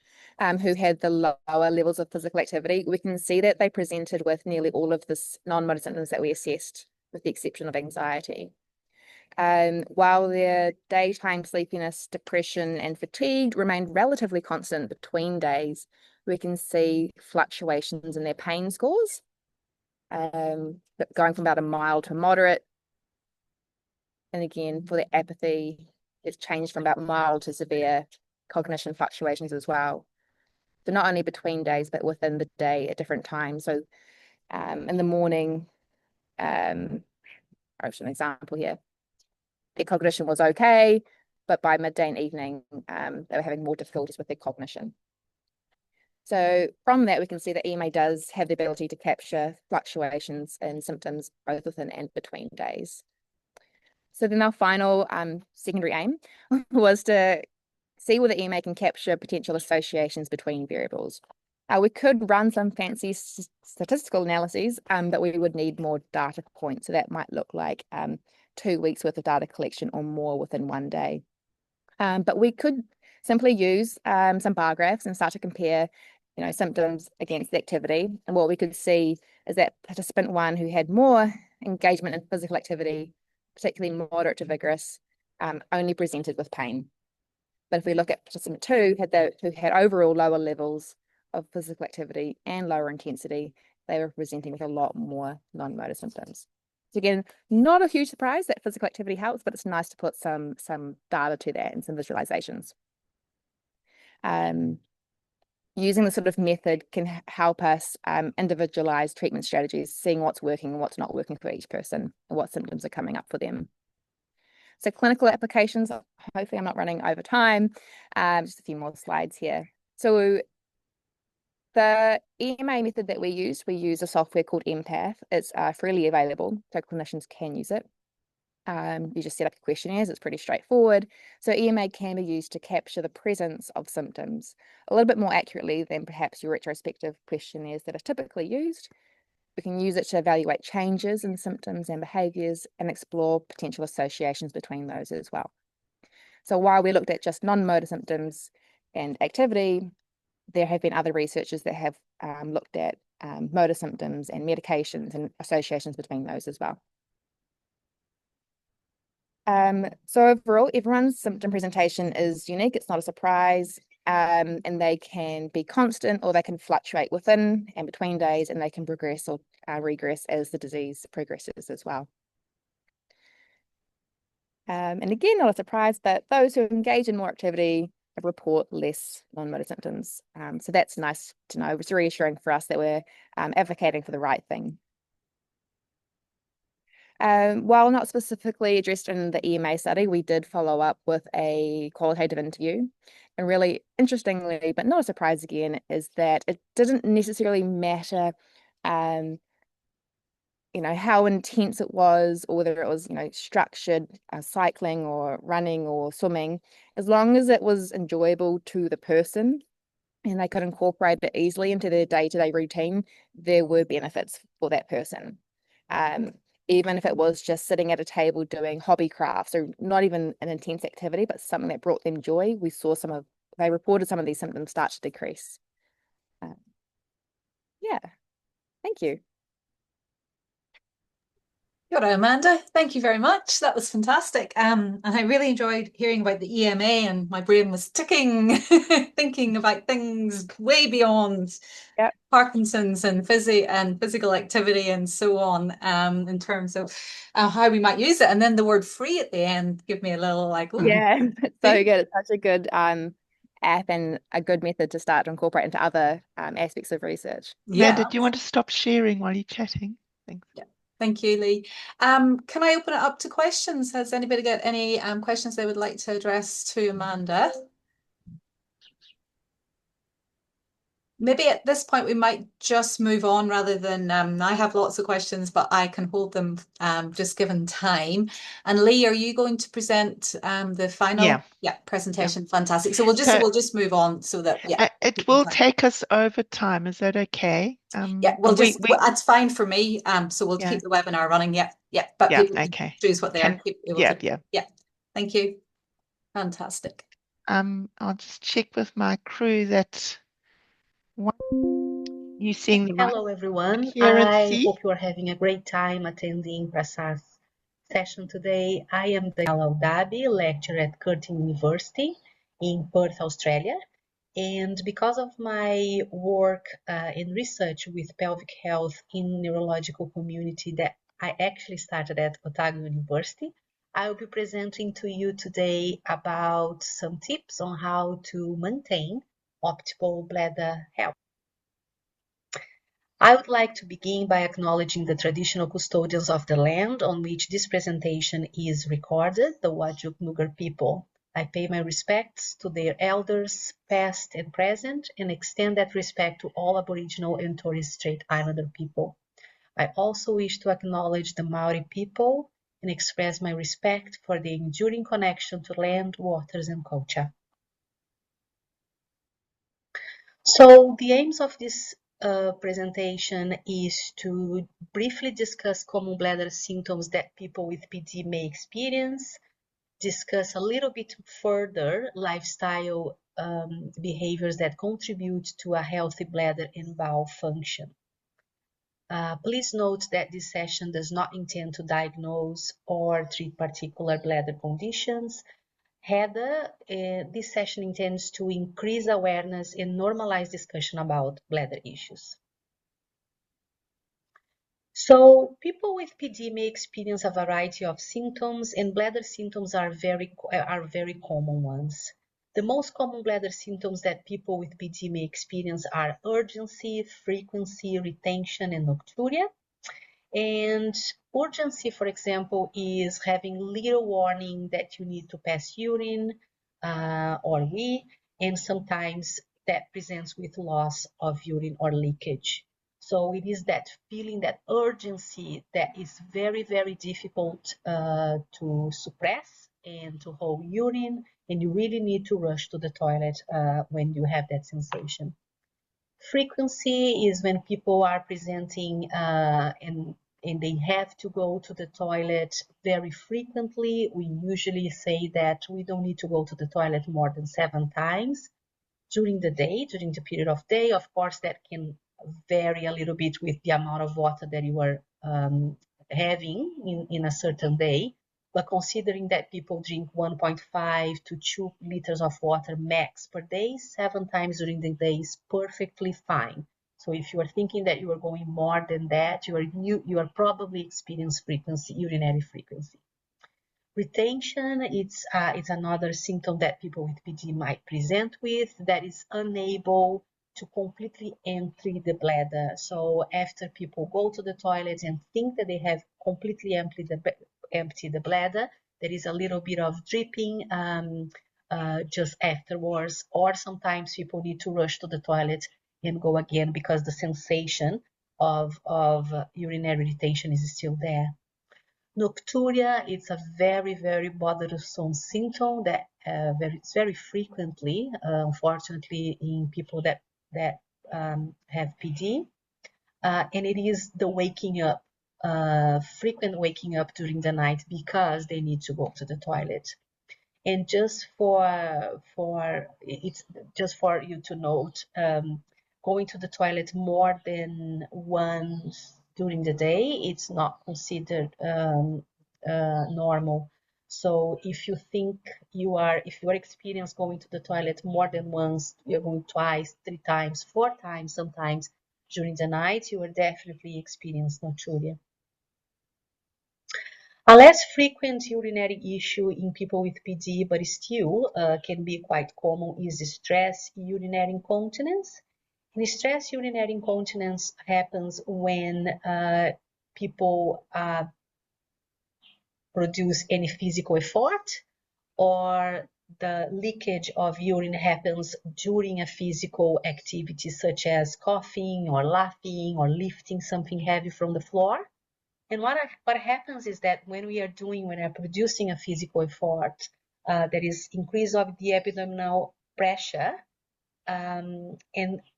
[SPEAKER 4] who had the lower levels of physical activity, we can see that they presented with nearly all of the non-motor symptoms that we assessed, with the exception of anxiety. While their daytime sleepiness, depression, and fatigue remained relatively constant between days, we can see fluctuations in their pain scores, going from about a mild to moderate. And again, for the apathy, it's changed from about mild to severe cognition fluctuations as well. So not only between days, but within the day at different times. So in the morning, I'll show an example here. Their cognition was okay, but by midday and evening, they were having more difficulties with their cognition. So from that, we can see that EMA does have the ability to capture fluctuations in symptoms both within and between days. So then our final secondary aim was to see whether EMA can capture potential associations between variables. We could run some fancy statistical analyses, but we would need more data points. So that might look like 2 weeks worth of data collection or more within one day. But we could simply use some bar graphs and start to compare, symptoms against the activity. And what we could see is that participant 1, who had more engagement in physical activity, particularly moderate to vigorous, only presented with pain. But if we look at participant 2, who had overall lower levels of physical activity and lower intensity they were presenting with a lot more non-motor symptoms. So again, not a huge surprise that physical activity helps, but it's nice to put some data to that and some visualizations. Using this sort of method can help us individualize treatment strategies, seeing what's working and what's not working for each person and what symptoms are coming up for them. So clinical applications, hopefully I'm not running over time, just a few more slides here. So the EMA method that we use a software called Empath. It's freely available, so clinicians can use it. You just set up your questionnaires, it's pretty straightforward. So EMA can be used to capture the presence of symptoms a little bit more accurately than perhaps your retrospective questionnaires that are typically used. We can use it to evaluate changes in symptoms and behaviours and explore potential associations between those as well. So while we looked at just non-motor symptoms and activity, there have been other researchers that have looked at motor symptoms and medications and associations between those as well. So overall, everyone's symptom presentation is unique. It's not a surprise, and they can be constant or they can fluctuate within and between days, and they can progress or regress as the disease progresses as well. And again, not a surprise, but those who engage in more activity report less non-motor symptoms. So that's nice to know. It's reassuring for us that we're advocating for the right thing. While not specifically addressed in the EMA study, we did follow up with a qualitative interview. And really interestingly, but not a surprise again, is that it didn't necessarily matter how intense it was, or whether it was, structured cycling or running or swimming, as long as it was enjoyable to the person and they could incorporate it easily into their day-to-day routine, there were benefits for that person. Even if it was just sitting at a table doing hobby crafts, or not even an intense activity, but something that brought them joy, they reported some of these symptoms start to decrease. Yeah, thank you.
[SPEAKER 1] Kia ora, Amanda. Thank you very much. That was fantastic. And I really enjoyed hearing about the EMA, and my brain was ticking, thinking about things way beyond Parkinson's and physical activity and so on, in terms of how we might use it. And then the word free at the end give me a little like, ooh.
[SPEAKER 4] Yeah, it's so good. It's such a good app and a good method to start to incorporate into other aspects of research.
[SPEAKER 2] Amanda, do you want to stop sharing while you're chatting? Thanks.
[SPEAKER 1] Yeah. Thank you, Lee. Can I open it up to questions? Has anybody got any questions they would like to address to Amanda? Maybe at this point we might just move on rather than I have lots of questions, but I can hold them just given time. And Lee, are you going to present the final presentation? Yeah. Fantastic. So we'll just move on so that
[SPEAKER 2] it will take us over time. Is that okay?
[SPEAKER 1] That's fine for me. So we'll keep the webinar running. But people can choose what they are able to. Yeah. Thank you. Fantastic.
[SPEAKER 2] I'll just check with my crew that you seeing the
[SPEAKER 5] Hello everyone. I hope you are having a great time attending Prasad's session today. I am Daniela Aldabi, lecturer at Curtin University in Perth, Australia. And because of my work in research with pelvic health in neurological community that I actually started at Otago University, I will be presenting to you today about some tips on how to maintain optimal bladder health. I would like to begin by acknowledging the traditional custodians of the land on which this presentation is recorded, the Whadjuk Noongar people. I pay my respects to their elders, past and present, and extend that respect to all Aboriginal and Torres Strait Islander people. I also wish to acknowledge the Maori people and express my respect for their enduring connection to land, waters, and culture. So the aims of this presentation is to briefly discuss common bladder symptoms that people with PD may experience, discuss a little bit further lifestyle behaviors that contribute to a healthy bladder and bowel function. Please note that this session does not intend to diagnose or treat particular bladder conditions. Rather, this session intends to increase awareness and normalize discussion about bladder issues. So people with PD may experience a variety of symptoms, and bladder symptoms are very common ones. The most common bladder symptoms that people with PD may experience are urgency, frequency, retention, and nocturia. And urgency, for example, is having little warning that you need to pass urine or wee, and sometimes that presents with loss of urine or leakage. So it is that feeling, that urgency, that is very, very difficult to suppress and to hold urine, and you really need to rush to the toilet when you have that sensation. Frequency is when people are presenting and they have to go to the toilet very frequently. We usually say that we don't need to go to the toilet more than 7 times during the day, during the period of day. Of course, that can vary a little bit with the amount of water that you are having in a certain day. But considering that people drink 1.5 to 2 liters of water max per day, 7 times during the day is perfectly fine. So if you are thinking that you are going more than that, you are probably experiencing urinary frequency. Retention, it's another symptom that people with PD might present with, that is unable to completely empty the bladder. So after people go to the toilet and think that they have completely emptied the bladder, there is a little bit of dripping just afterwards, or sometimes people need to rush to the toilet and go again because the sensation of urinary retention is still there. Nocturia, it's a very, very bothersome symptom that very frequently, unfortunately, in people that have PD, and it is the waking up, frequent waking up during the night because they need to go to the toilet. And just for you to note, going to the toilet more than once during the day, it's not considered normal. So if you think if you are experienced going to the toilet more than once, you're going twice, 3 times, 4 times, sometimes during the night, you are definitely experiencing nocturia. A less frequent urinary issue in people with PD, but still can be quite common, is stress urinary incontinence. And stress urinary incontinence happens when people produce any physical effort, or the leakage of urine happens during a physical activity such as coughing or laughing or lifting something heavy from the floor. And what happens is that when we are producing a physical effort, there is increase of the abdominal pressure, and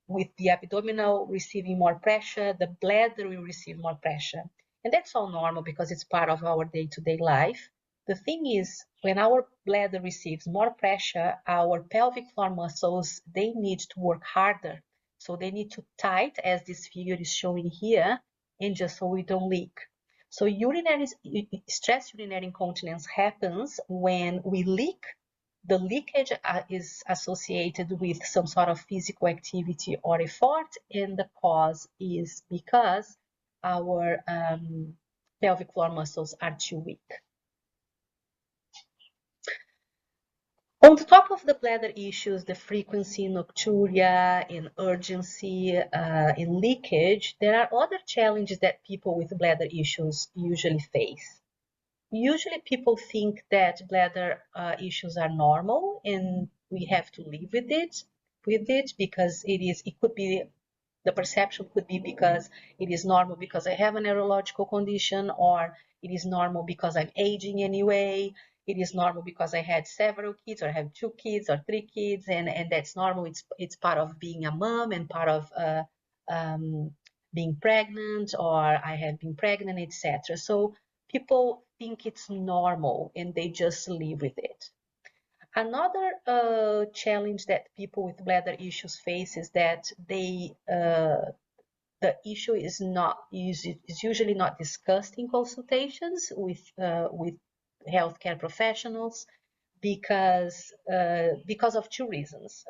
[SPEAKER 5] with the abdominal receiving more pressure, the bladder will receive more pressure. And that's all normal because it's part of our day-to-day life. The thing is, when our bladder receives more pressure, our pelvic floor muscles, they need to work harder. So they need to tight, as this figure is showing here, and just so we don't leak. So stress urinary incontinence happens when we leak. The leakage is associated with some sort of physical activity or effort, and the cause is because our pelvic floor muscles are too weak. On the top of the bladder issues, the frequency, nocturia, and urgency, and leakage, there are other challenges that people with bladder issues usually face. Usually people think that bladder issues are normal and we have to live with it because the perception could be because it is normal because I have a neurological condition, or it is normal because I'm aging anyway. It is normal because I had several kids, or I have 2 kids or 3 kids, and that's normal. It's part of being a mom and part of being pregnant, or I have been pregnant, etc. So people think it's normal and they just live with it. Another challenge that people with bladder issues face is that the issue is usually not discussed in consultations with healthcare professionals because of 2 reasons.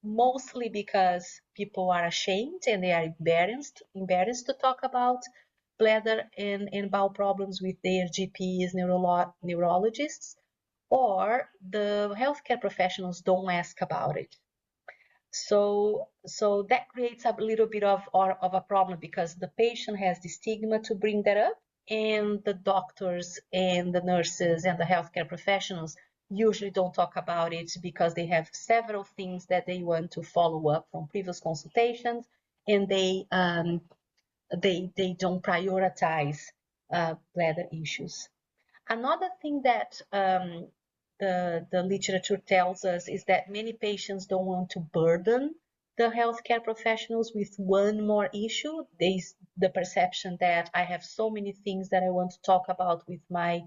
[SPEAKER 5] mostly because people are ashamed and they are embarrassed to talk about bladder and bowel problems with their GPs, neurologists, or the healthcare professionals don't ask about it. So that creates a little bit of a problem, because the patient has the stigma to bring that up, and the doctors and the nurses and the healthcare professionals usually don't talk about it because they have several things that they want to follow up from previous consultations, and they don't prioritize bladder issues. Another thing that the literature tells us is that many patients don't want to burden the healthcare professionals with one more issue. There's the perception that I have so many things that I want to talk about with my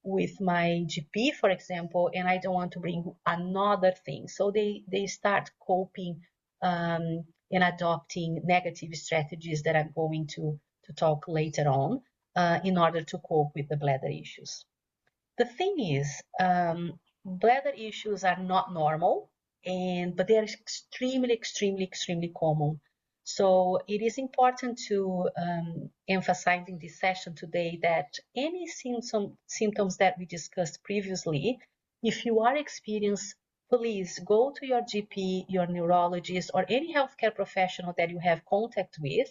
[SPEAKER 5] GP, for example, and I don't want to bring another thing. So they start coping and adopting negative strategies that I'm going to talk later on in order to cope with the bladder issues. The thing is, bladder issues are not normal, but they are extremely common. So it is important to emphasize in this session today that any symptoms that we discussed previously, if you are experienced, please go to your GP, your neurologist, or any healthcare professional that you have contact with,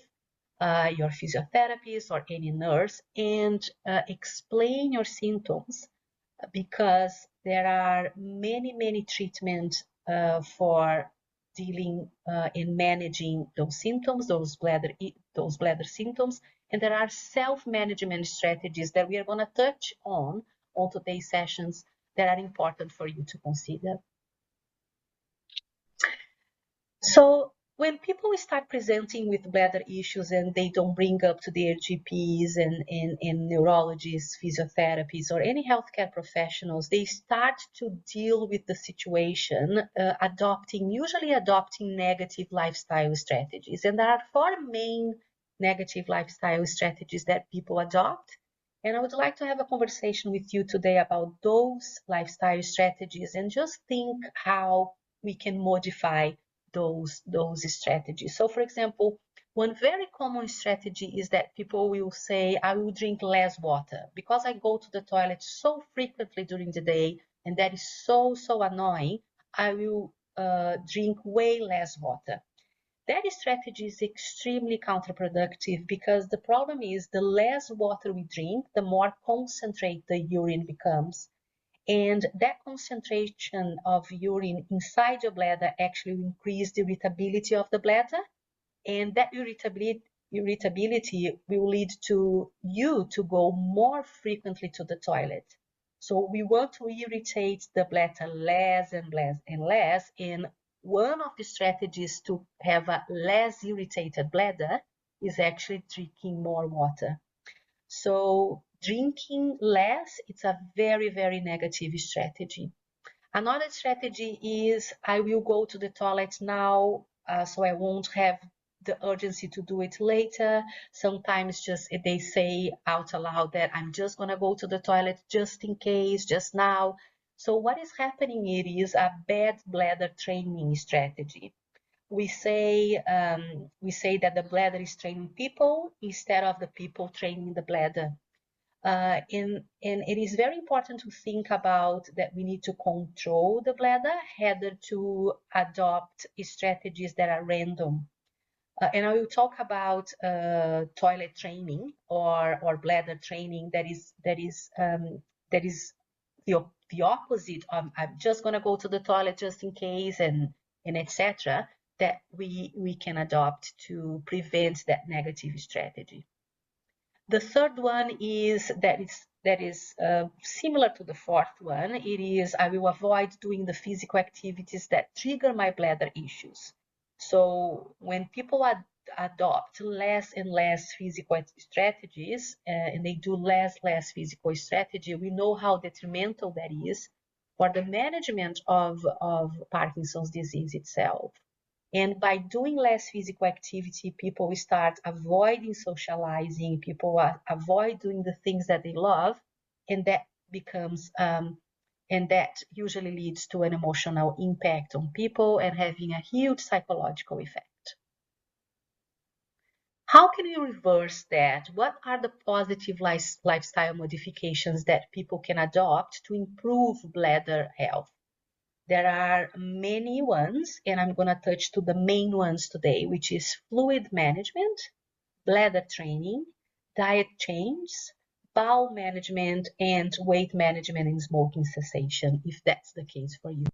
[SPEAKER 5] your physiotherapist or any nurse, and explain your symptoms, because there are many treatments for dealing and managing those symptoms, those bladder symptoms, and there are self-management strategies that we are going to touch on today's sessions that are important for you to consider. So when people start presenting with bladder issues and they don't bring up to their GPs and neurologists, physiotherapists, or any healthcare professionals, they start to deal with the situation, usually adopting negative lifestyle strategies. And there are 4 main negative lifestyle strategies that people adopt. And I would like to have a conversation with you today about those lifestyle strategies and just think how we can modify those strategies. So for example, one very common strategy is that people will say, I will drink less water because I go to the toilet so frequently during the day, and that is so annoying. I will drink way less water. That strategy is extremely counterproductive, because the problem is the less water we drink, the more concentrate the urine becomes. And that concentration of urine inside your bladder actually will increase the irritability of the bladder. And that irritability will lead to you to go more frequently to the toilet. So we want to irritate the bladder less and less and less. And one of the strategies to have a less irritated bladder is actually drinking more water. So drinking less, it's a very negative strategy. Another strategy is I will go to the toilet now, so I won't have the urgency to do it later. Sometimes just they say out aloud that I'm just going to go to the toilet just in case, just now. So what is happening here is a bad bladder training strategy. We say that the bladder is training people instead of the people training the bladder. And it is very important to think about that we need to control the bladder rather to adopt strategies that are random. And I will talk about toilet training or bladder training that is the opposite of I'm just going to go to the toilet just in case and etc. that we can adopt to prevent that negative strategy. The third one is that is similar to the fourth one. It is I will avoid doing the physical activities that trigger my bladder issues. So when people adopt less and less physical strategies and they do less physical strategy, we know how detrimental that is for the management of Parkinson's disease itself. And by doing less physical activity, people start avoiding socializing, people avoid doing the things that they love, and that becomes And that usually leads to an emotional impact on people and having a huge psychological effect. How can we reverse that? What are the positive lifestyle modifications that people can adopt to improve bladder health? There are many ones, and I'm going to touch to the main ones today, which is fluid management, bladder training, diet change, bowel management, and weight management and smoking cessation, if that's the case for you.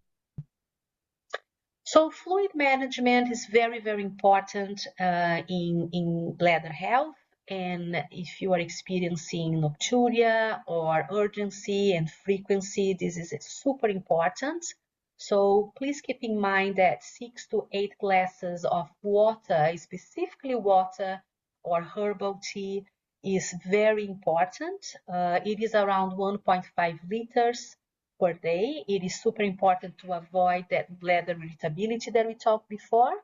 [SPEAKER 5] So fluid management is very, very important in bladder health. And if you are experiencing nocturia or urgency and frequency, this is super important. So please keep in mind that 6 to 8 glasses of water, specifically water or herbal tea, is very important. It is around 1.5 liters per day. It is super important to avoid that bladder irritability that we talked before.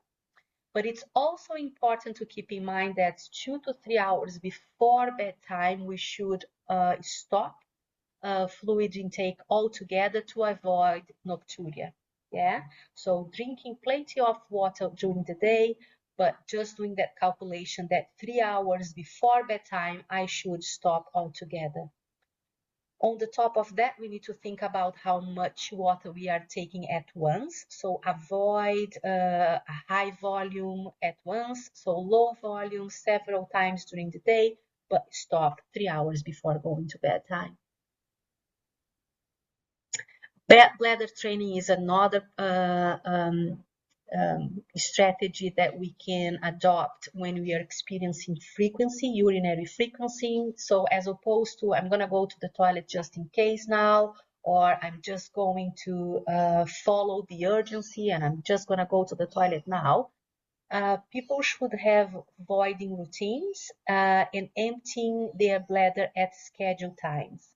[SPEAKER 5] But it's also important to keep in mind that 2 to 3 hours before bedtime, we should stop fluid intake altogether to avoid nocturia. Yeah, so drinking plenty of water during the day, but just doing that calculation that 3 hours before bedtime, I should stop altogether. On the top of that, we need to think about how much water we are taking at once. So avoid a high volume at once. So low volume several times during the day, but stop 3 hours before going to bedtime. Bladder training is another strategy that we can adopt when we are experiencing frequency, urinary frequency. So as opposed to, I'm going to go to the toilet just in case now, or I'm just going to follow the urgency and I'm just going to go to the toilet now. People should have voiding routines and emptying their bladder at scheduled times.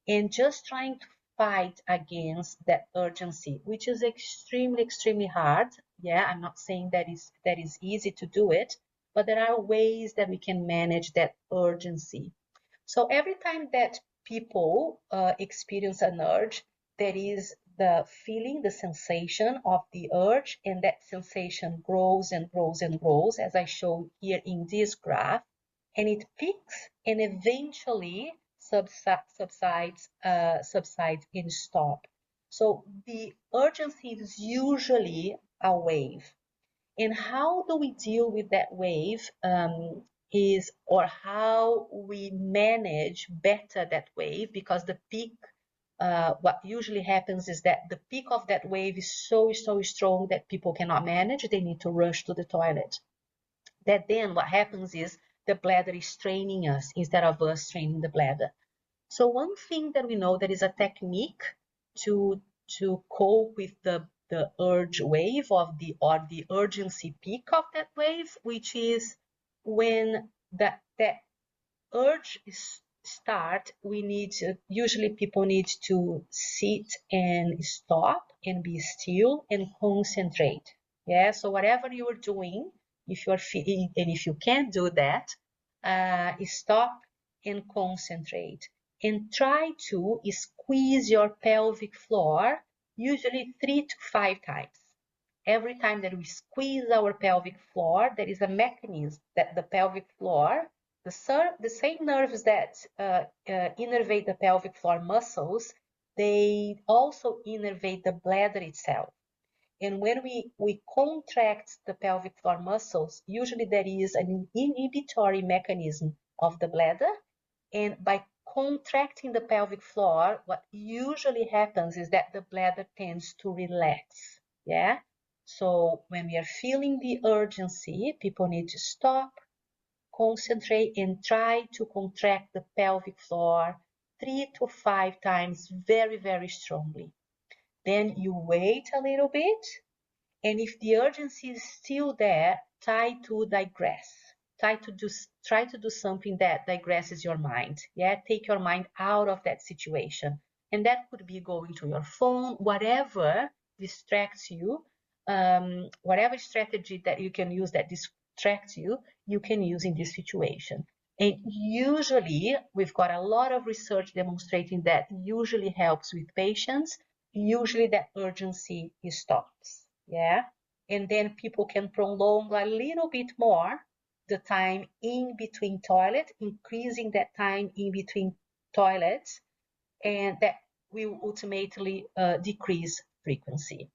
[SPEAKER 5] And just trying to fight against that urgency, which is extremely, extremely hard. Yeah, I'm not saying that is easy to do it, but there are ways that we can manage that urgency. So every time that people experience an urge, there is the feeling, the sensation of the urge, and that sensation grows and grows and grows, as I show here in this graph, and it peaks and eventually subsides and stop. So the urgency is usually a wave. And how do we deal with that wave or how we manage better that wave, because the peak, what usually happens is that the peak of that wave is so strong that people cannot manage. They need to rush to the toilet. That then what happens is the bladder is straining us instead of us straining the bladder. So one thing that we know, that is a technique to cope with the urge wave or the urgency peak of that wave, which is when that urge start, usually people need to sit and stop and be still and concentrate. Yeah, so whatever you are doing, if you are feeling, and if you can't do that, stop and concentrate. And try to squeeze your pelvic floor, usually 3 to 5 times. Every time that we squeeze our pelvic floor, there is a mechanism that the pelvic floor, the same nerves that innervate the pelvic floor muscles, they also innervate the bladder itself. And when we contract the pelvic floor muscles, usually there is an inhibitory mechanism of the bladder. And by contracting the pelvic floor, what usually happens is that the bladder tends to relax. Yeah. So when we are feeling the urgency, people need to stop, concentrate, and try to contract the pelvic floor 3 to 5 times very, very strongly. Then you wait a little bit, and if the urgency is still there, try to digress. Try to do something that digresses your mind. Yeah, take your mind out of that situation, and that could be going to your phone, whatever distracts you, whatever strategy that you can use that distracts you, you can use in this situation. And usually, we've got a lot of research demonstrating that usually helps with patients. Usually that urgency stops, yeah? And then people can prolong a little bit more the time in between toilets, increasing that time in between toilets, and that will ultimately decrease frequency.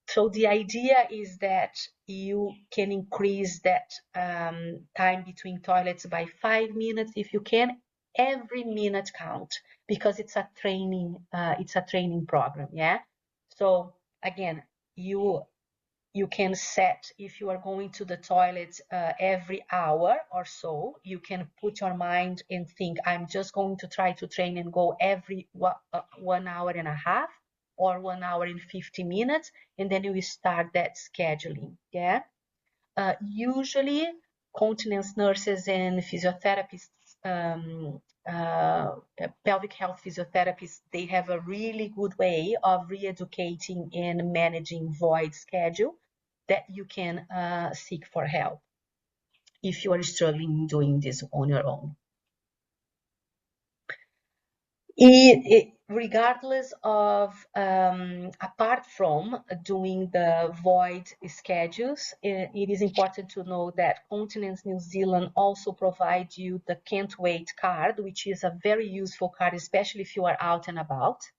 [SPEAKER 5] So the idea is that you can increase that time between toilets by 5 minutes if you can. Every minute count, because it's a training program, yeah. So again, you can set, if you are going to the toilet every hour or so, you can put your mind and think, I'm just going to try to train and go every 1 hour and a half or 1 hour and 50 minutes, and then you start that scheduling, yeah. Usually continence nurses and physiotherapists, pelvic health physiotherapists, they have a really good way of re-educating and managing void schedule that you can seek for help if you are struggling doing this on your own. Regardless of, apart from doing the void schedules, it is important to know that Continence New Zealand also provides you the Can't Wait card, which is a very useful card, especially if you are out and about.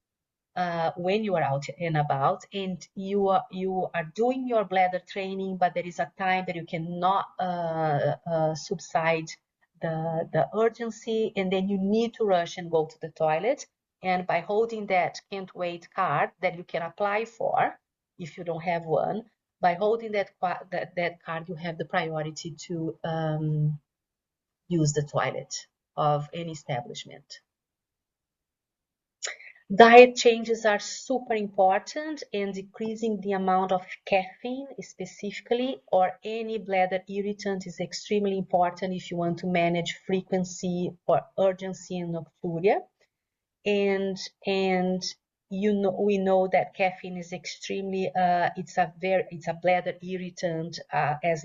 [SPEAKER 5] When you are out and about and you are doing your bladder training, but there is a time that you cannot subside the urgency, and then you need to rush and go to the toilet. And by holding that Can't Wait card that you can apply for, if you don't have one, by holding that card, you have the priority to use the toilet of any establishment. Diet changes are super important, and decreasing the amount of caffeine specifically or any bladder irritant is extremely important if you want to manage frequency or urgency in nocturia. And we know that caffeine is extremely it's a bladder irritant as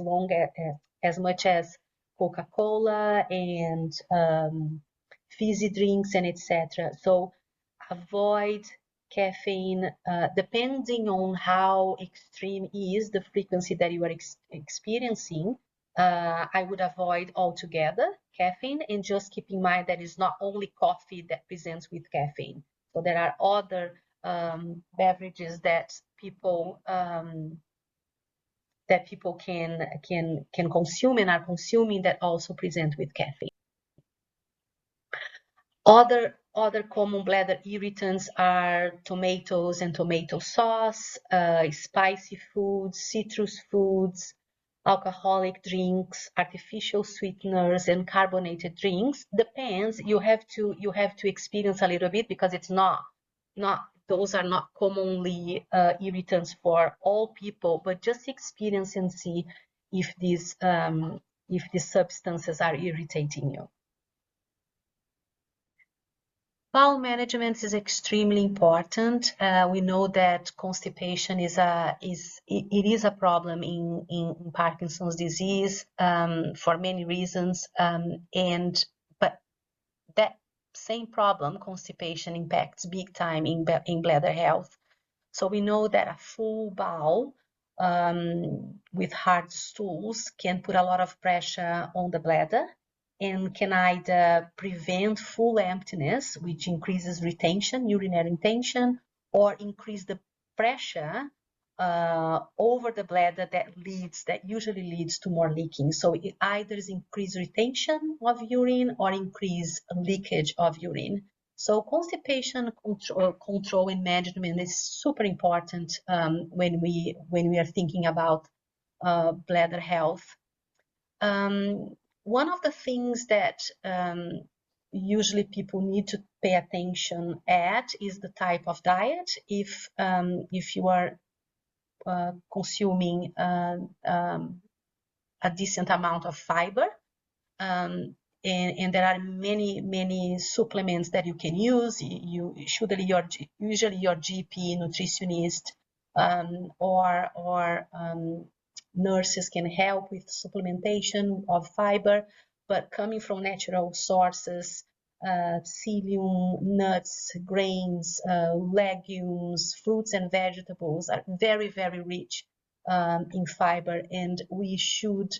[SPEAKER 5] much as Coca-Cola and fizzy drinks and etc. So avoid caffeine, depending on how extreme is the frequency that you are experiencing. I would avoid altogether caffeine, and just keep in mind that it's not only coffee that presents with caffeine. So there are other beverages that people can consume and are consuming that also present with caffeine. Other common bladder irritants are tomatoes and tomato sauce, spicy foods, citrus foods, alcoholic drinks, artificial sweeteners, and carbonated drinks. Depends. You have to experience a little bit, because it's not those are not commonly irritants for all people, but just experience and see if these substances are irritating you. Bowel management is extremely important. We know that constipation is a problem in Parkinson's disease for many reasons, but that same problem, constipation, impacts big time in bladder health. So we know that a full bowel with hard stools can put a lot of pressure on the bladder and can either prevent full emptiness, which increases retention, urinary retention, or increase the pressure over the bladder that usually leads to more leaking. So it either is increased retention of urine or increased leakage of urine. So constipation control and management is super important when we are thinking about bladder health. One of the things that usually people need to pay attention at is the type of diet. If you are consuming a decent amount of fiber, and there are many supplements that you can use. Usually your GP, nutritionist, or nurses can help with supplementation of fiber, but coming from natural sources, psyllium, nuts, grains, legumes, fruits and vegetables are very, very rich in fiber, and we should,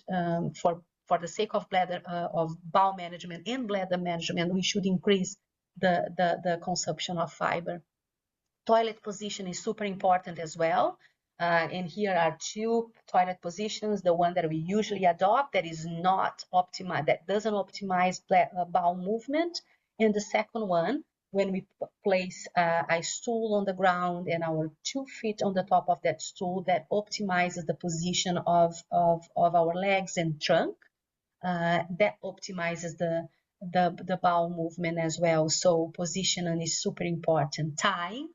[SPEAKER 5] for the sake of bladder, of bowel management and bladder management, we should increase the consumption of fiber. Toilet position is super important as well. And here are two toilet positions. The one that we usually adopt that is not optimized, that doesn't optimize bowel movement. And the second one, when we place a stool on the ground and our 2 feet on the top of that stool, that optimizes the position of our legs and trunk. That optimizes the bowel movement as well. So positioning is super important. Time.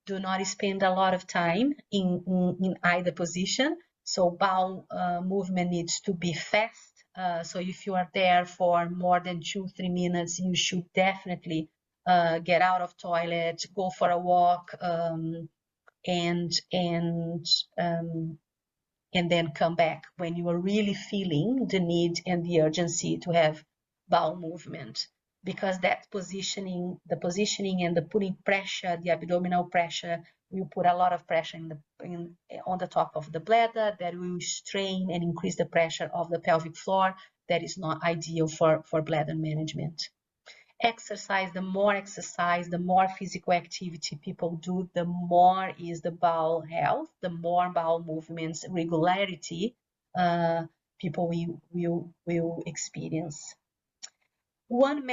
[SPEAKER 5] Do not spend a lot of time in either position. So bowel movement needs to be fast. So if you are there for more than 2-3 minutes, you should definitely get out of toilet, go for a walk, and then come back when you are really feeling the need and the urgency to have bowel movement, because that positioning, the positioning and the putting pressure, the abdominal pressure, will put a lot of pressure on the top of the bladder that will strain and increase the pressure of the pelvic floor. That is not ideal for bladder management. Exercise, the more physical activity people do, the more is the bowel health, the more bowel movements regularity people will experience. One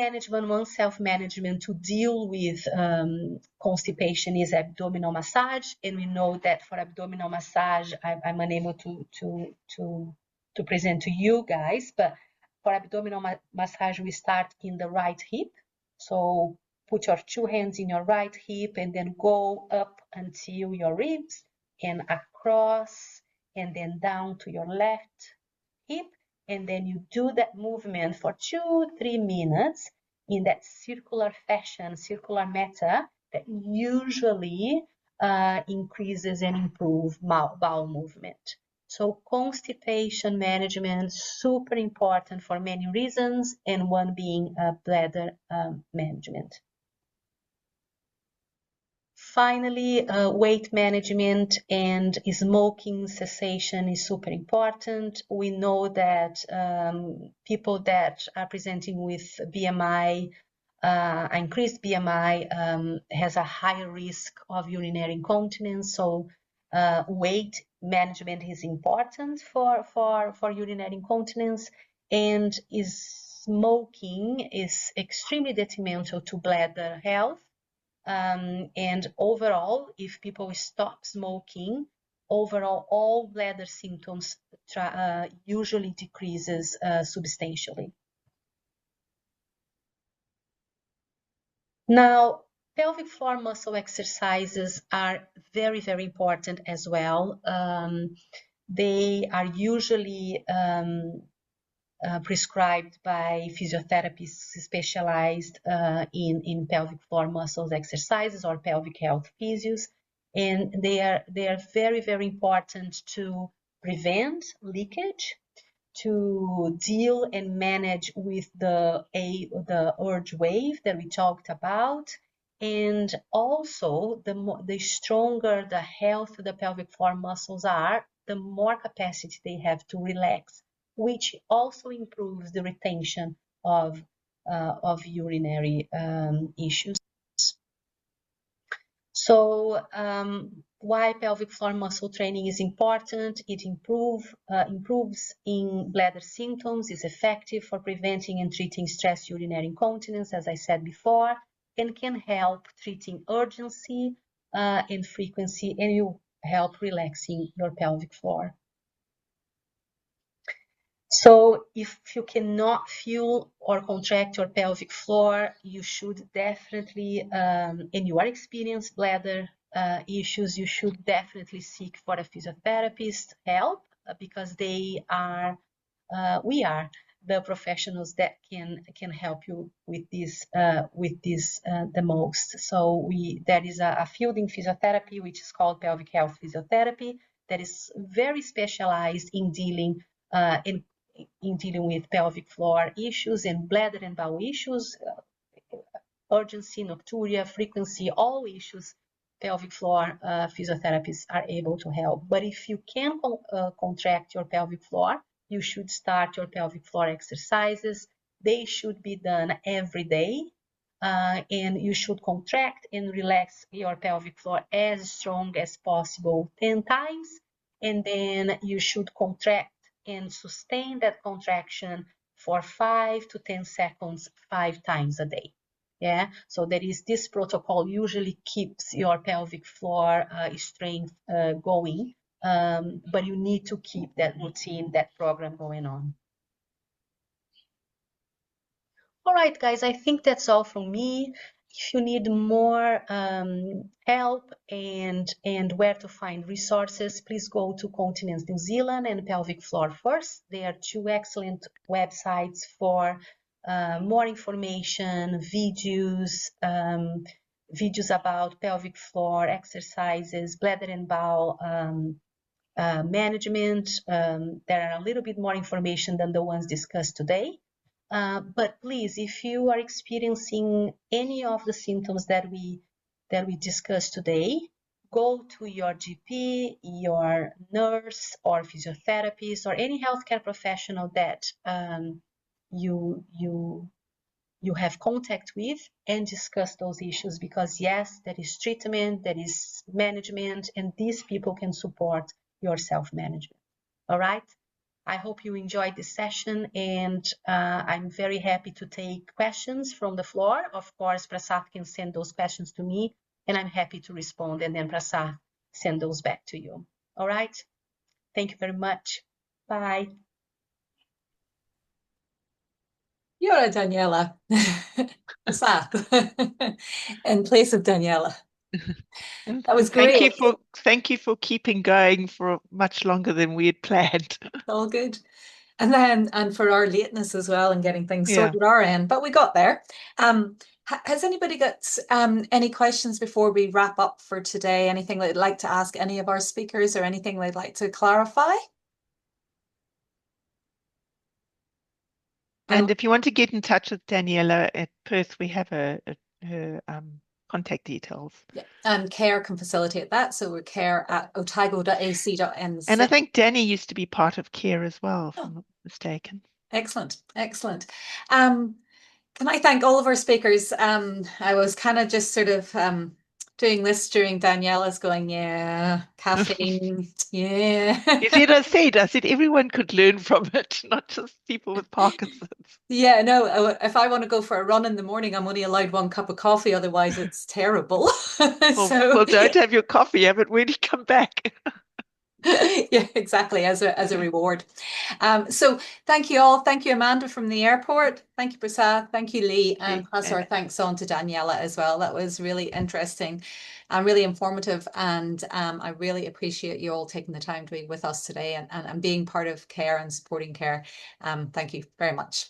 [SPEAKER 5] self-management to deal with constipation is abdominal massage, and we know that for abdominal massage, I'm unable to present to you guys, but for abdominal massage, we start in the right hip. So put your 2 hands in your right hip and then go up until your ribs and across and then down to your left hip. And then you do that movement for 2-3 minutes in that circular fashion, circular method that usually increases and improves bowel movement. So constipation management, super important for many reasons, and one being bladder management. Finally, weight management and smoking cessation is super important. We know that people that are presenting with BMI, increased BMI, has a higher risk of urinary incontinence. So weight management is important for urinary incontinence, and smoking is extremely detrimental to bladder health. And overall, if people stop smoking, overall all bladder symptoms usually decreases substantially. Now, pelvic floor muscle exercises are very, very important as well. They are usually prescribed by physiotherapists specialized in pelvic floor muscles exercises or pelvic health physios, and they are very, very important to prevent leakage, to deal and manage with the urge wave that we talked about, and also the stronger the health the pelvic floor muscles are, the more capacity they have to relax, which also improves the retention of urinary issues. So why pelvic floor muscle training is important? It improves in bladder symptoms, is effective for preventing and treating stress urinary incontinence, as I said before, and can help treating urgency and frequency, and you help relaxing your pelvic floor. So if you cannot feel or contract your pelvic floor, you should definitely, and you are experiencing bladder issues, you should definitely seek for a physiotherapist help, because we are the professionals that can help you with this the most. So there is a field in physiotherapy which is called pelvic health physiotherapy, that is very specialized in dealing with pelvic floor issues and bladder and bowel issues, urgency, nocturia, frequency, all issues pelvic floor physiotherapists are able to help. But if you can contract your pelvic floor, you should start your pelvic floor exercises. They should be done every day. And you should contract and relax your pelvic floor as strong as possible 10 times. And then you should contract and sustain that contraction for 5 to 10 seconds, 5 times a day. Yeah, so there is this protocol usually keeps your pelvic floor strength going, but you need to keep that routine, that program going on. All right, guys, I think that's all from me. If you need more help and where to find resources, please go to Continence New Zealand and Pelvic Floor First. They are two excellent websites for more information, videos, videos about pelvic floor exercises, bladder and bowel management. There are a little bit more information than the ones discussed today. But please, if you are experiencing any of the symptoms that we discussed today, go to your GP, your nurse or physiotherapist or any healthcare professional that you have contact with and discuss those issues, because yes, there is treatment, there is management, and these people can support your self-management. All right? I hope you enjoyed this session, and I'm very happy to take questions from the floor. Of course, Prasad can send those questions to me, and I'm happy to respond, and then Prasad send those back to you. All right? Thank you very much. Bye.
[SPEAKER 1] You're a Daniela. Prasad, in place of Daniela.
[SPEAKER 2] And
[SPEAKER 1] That was
[SPEAKER 2] thank you
[SPEAKER 1] great.
[SPEAKER 2] thank you for keeping going for much longer than we had planned.
[SPEAKER 1] All good. And for our lateness as well and getting things
[SPEAKER 2] Yeah.
[SPEAKER 1] sorted our end, but we got there. Has anybody got any questions before we wrap up for today? Anything they'd like to ask any of our speakers or anything they'd like to clarify?
[SPEAKER 2] And if you want to get in touch with Daniela at Perth, we have her contact details.
[SPEAKER 1] Yeah, and CARE can facilitate that. So we're care@otago.ac.nz.
[SPEAKER 2] And I think Danny used to be part of CARE as well, if I'm not mistaken.
[SPEAKER 1] Excellent, excellent. Can I thank all of our speakers? I was kind of just sort of doing this during Daniela's going, yeah, caffeine, yeah.
[SPEAKER 2] You see what I said everyone could learn from it, not just people with Parkinson's.
[SPEAKER 1] Yeah, no, if I want to go for a run in the morning, I'm only allowed 1 cup of coffee, otherwise it's terrible.
[SPEAKER 2] Well, don't have your coffee, have it when you come back.
[SPEAKER 1] Yeah, exactly, as a reward. So thank you all. Thank you, Amanda from the airport. Thank you, Prasad. Thank you, Lee. And pass our thanks on to Daniela as well. That was really interesting and really informative. And I really appreciate you all taking the time to be with us today and being part of CARE and supporting CARE. Thank you very much.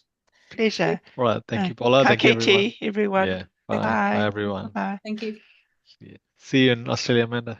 [SPEAKER 2] Pleasure.
[SPEAKER 3] All right. Thank you, Paula. Thank you,
[SPEAKER 2] everyone.
[SPEAKER 3] Yeah. Bye.
[SPEAKER 2] Bye.
[SPEAKER 3] Bye, everyone.
[SPEAKER 2] Bye.
[SPEAKER 1] Thank you.
[SPEAKER 3] See you in Australia, Amanda.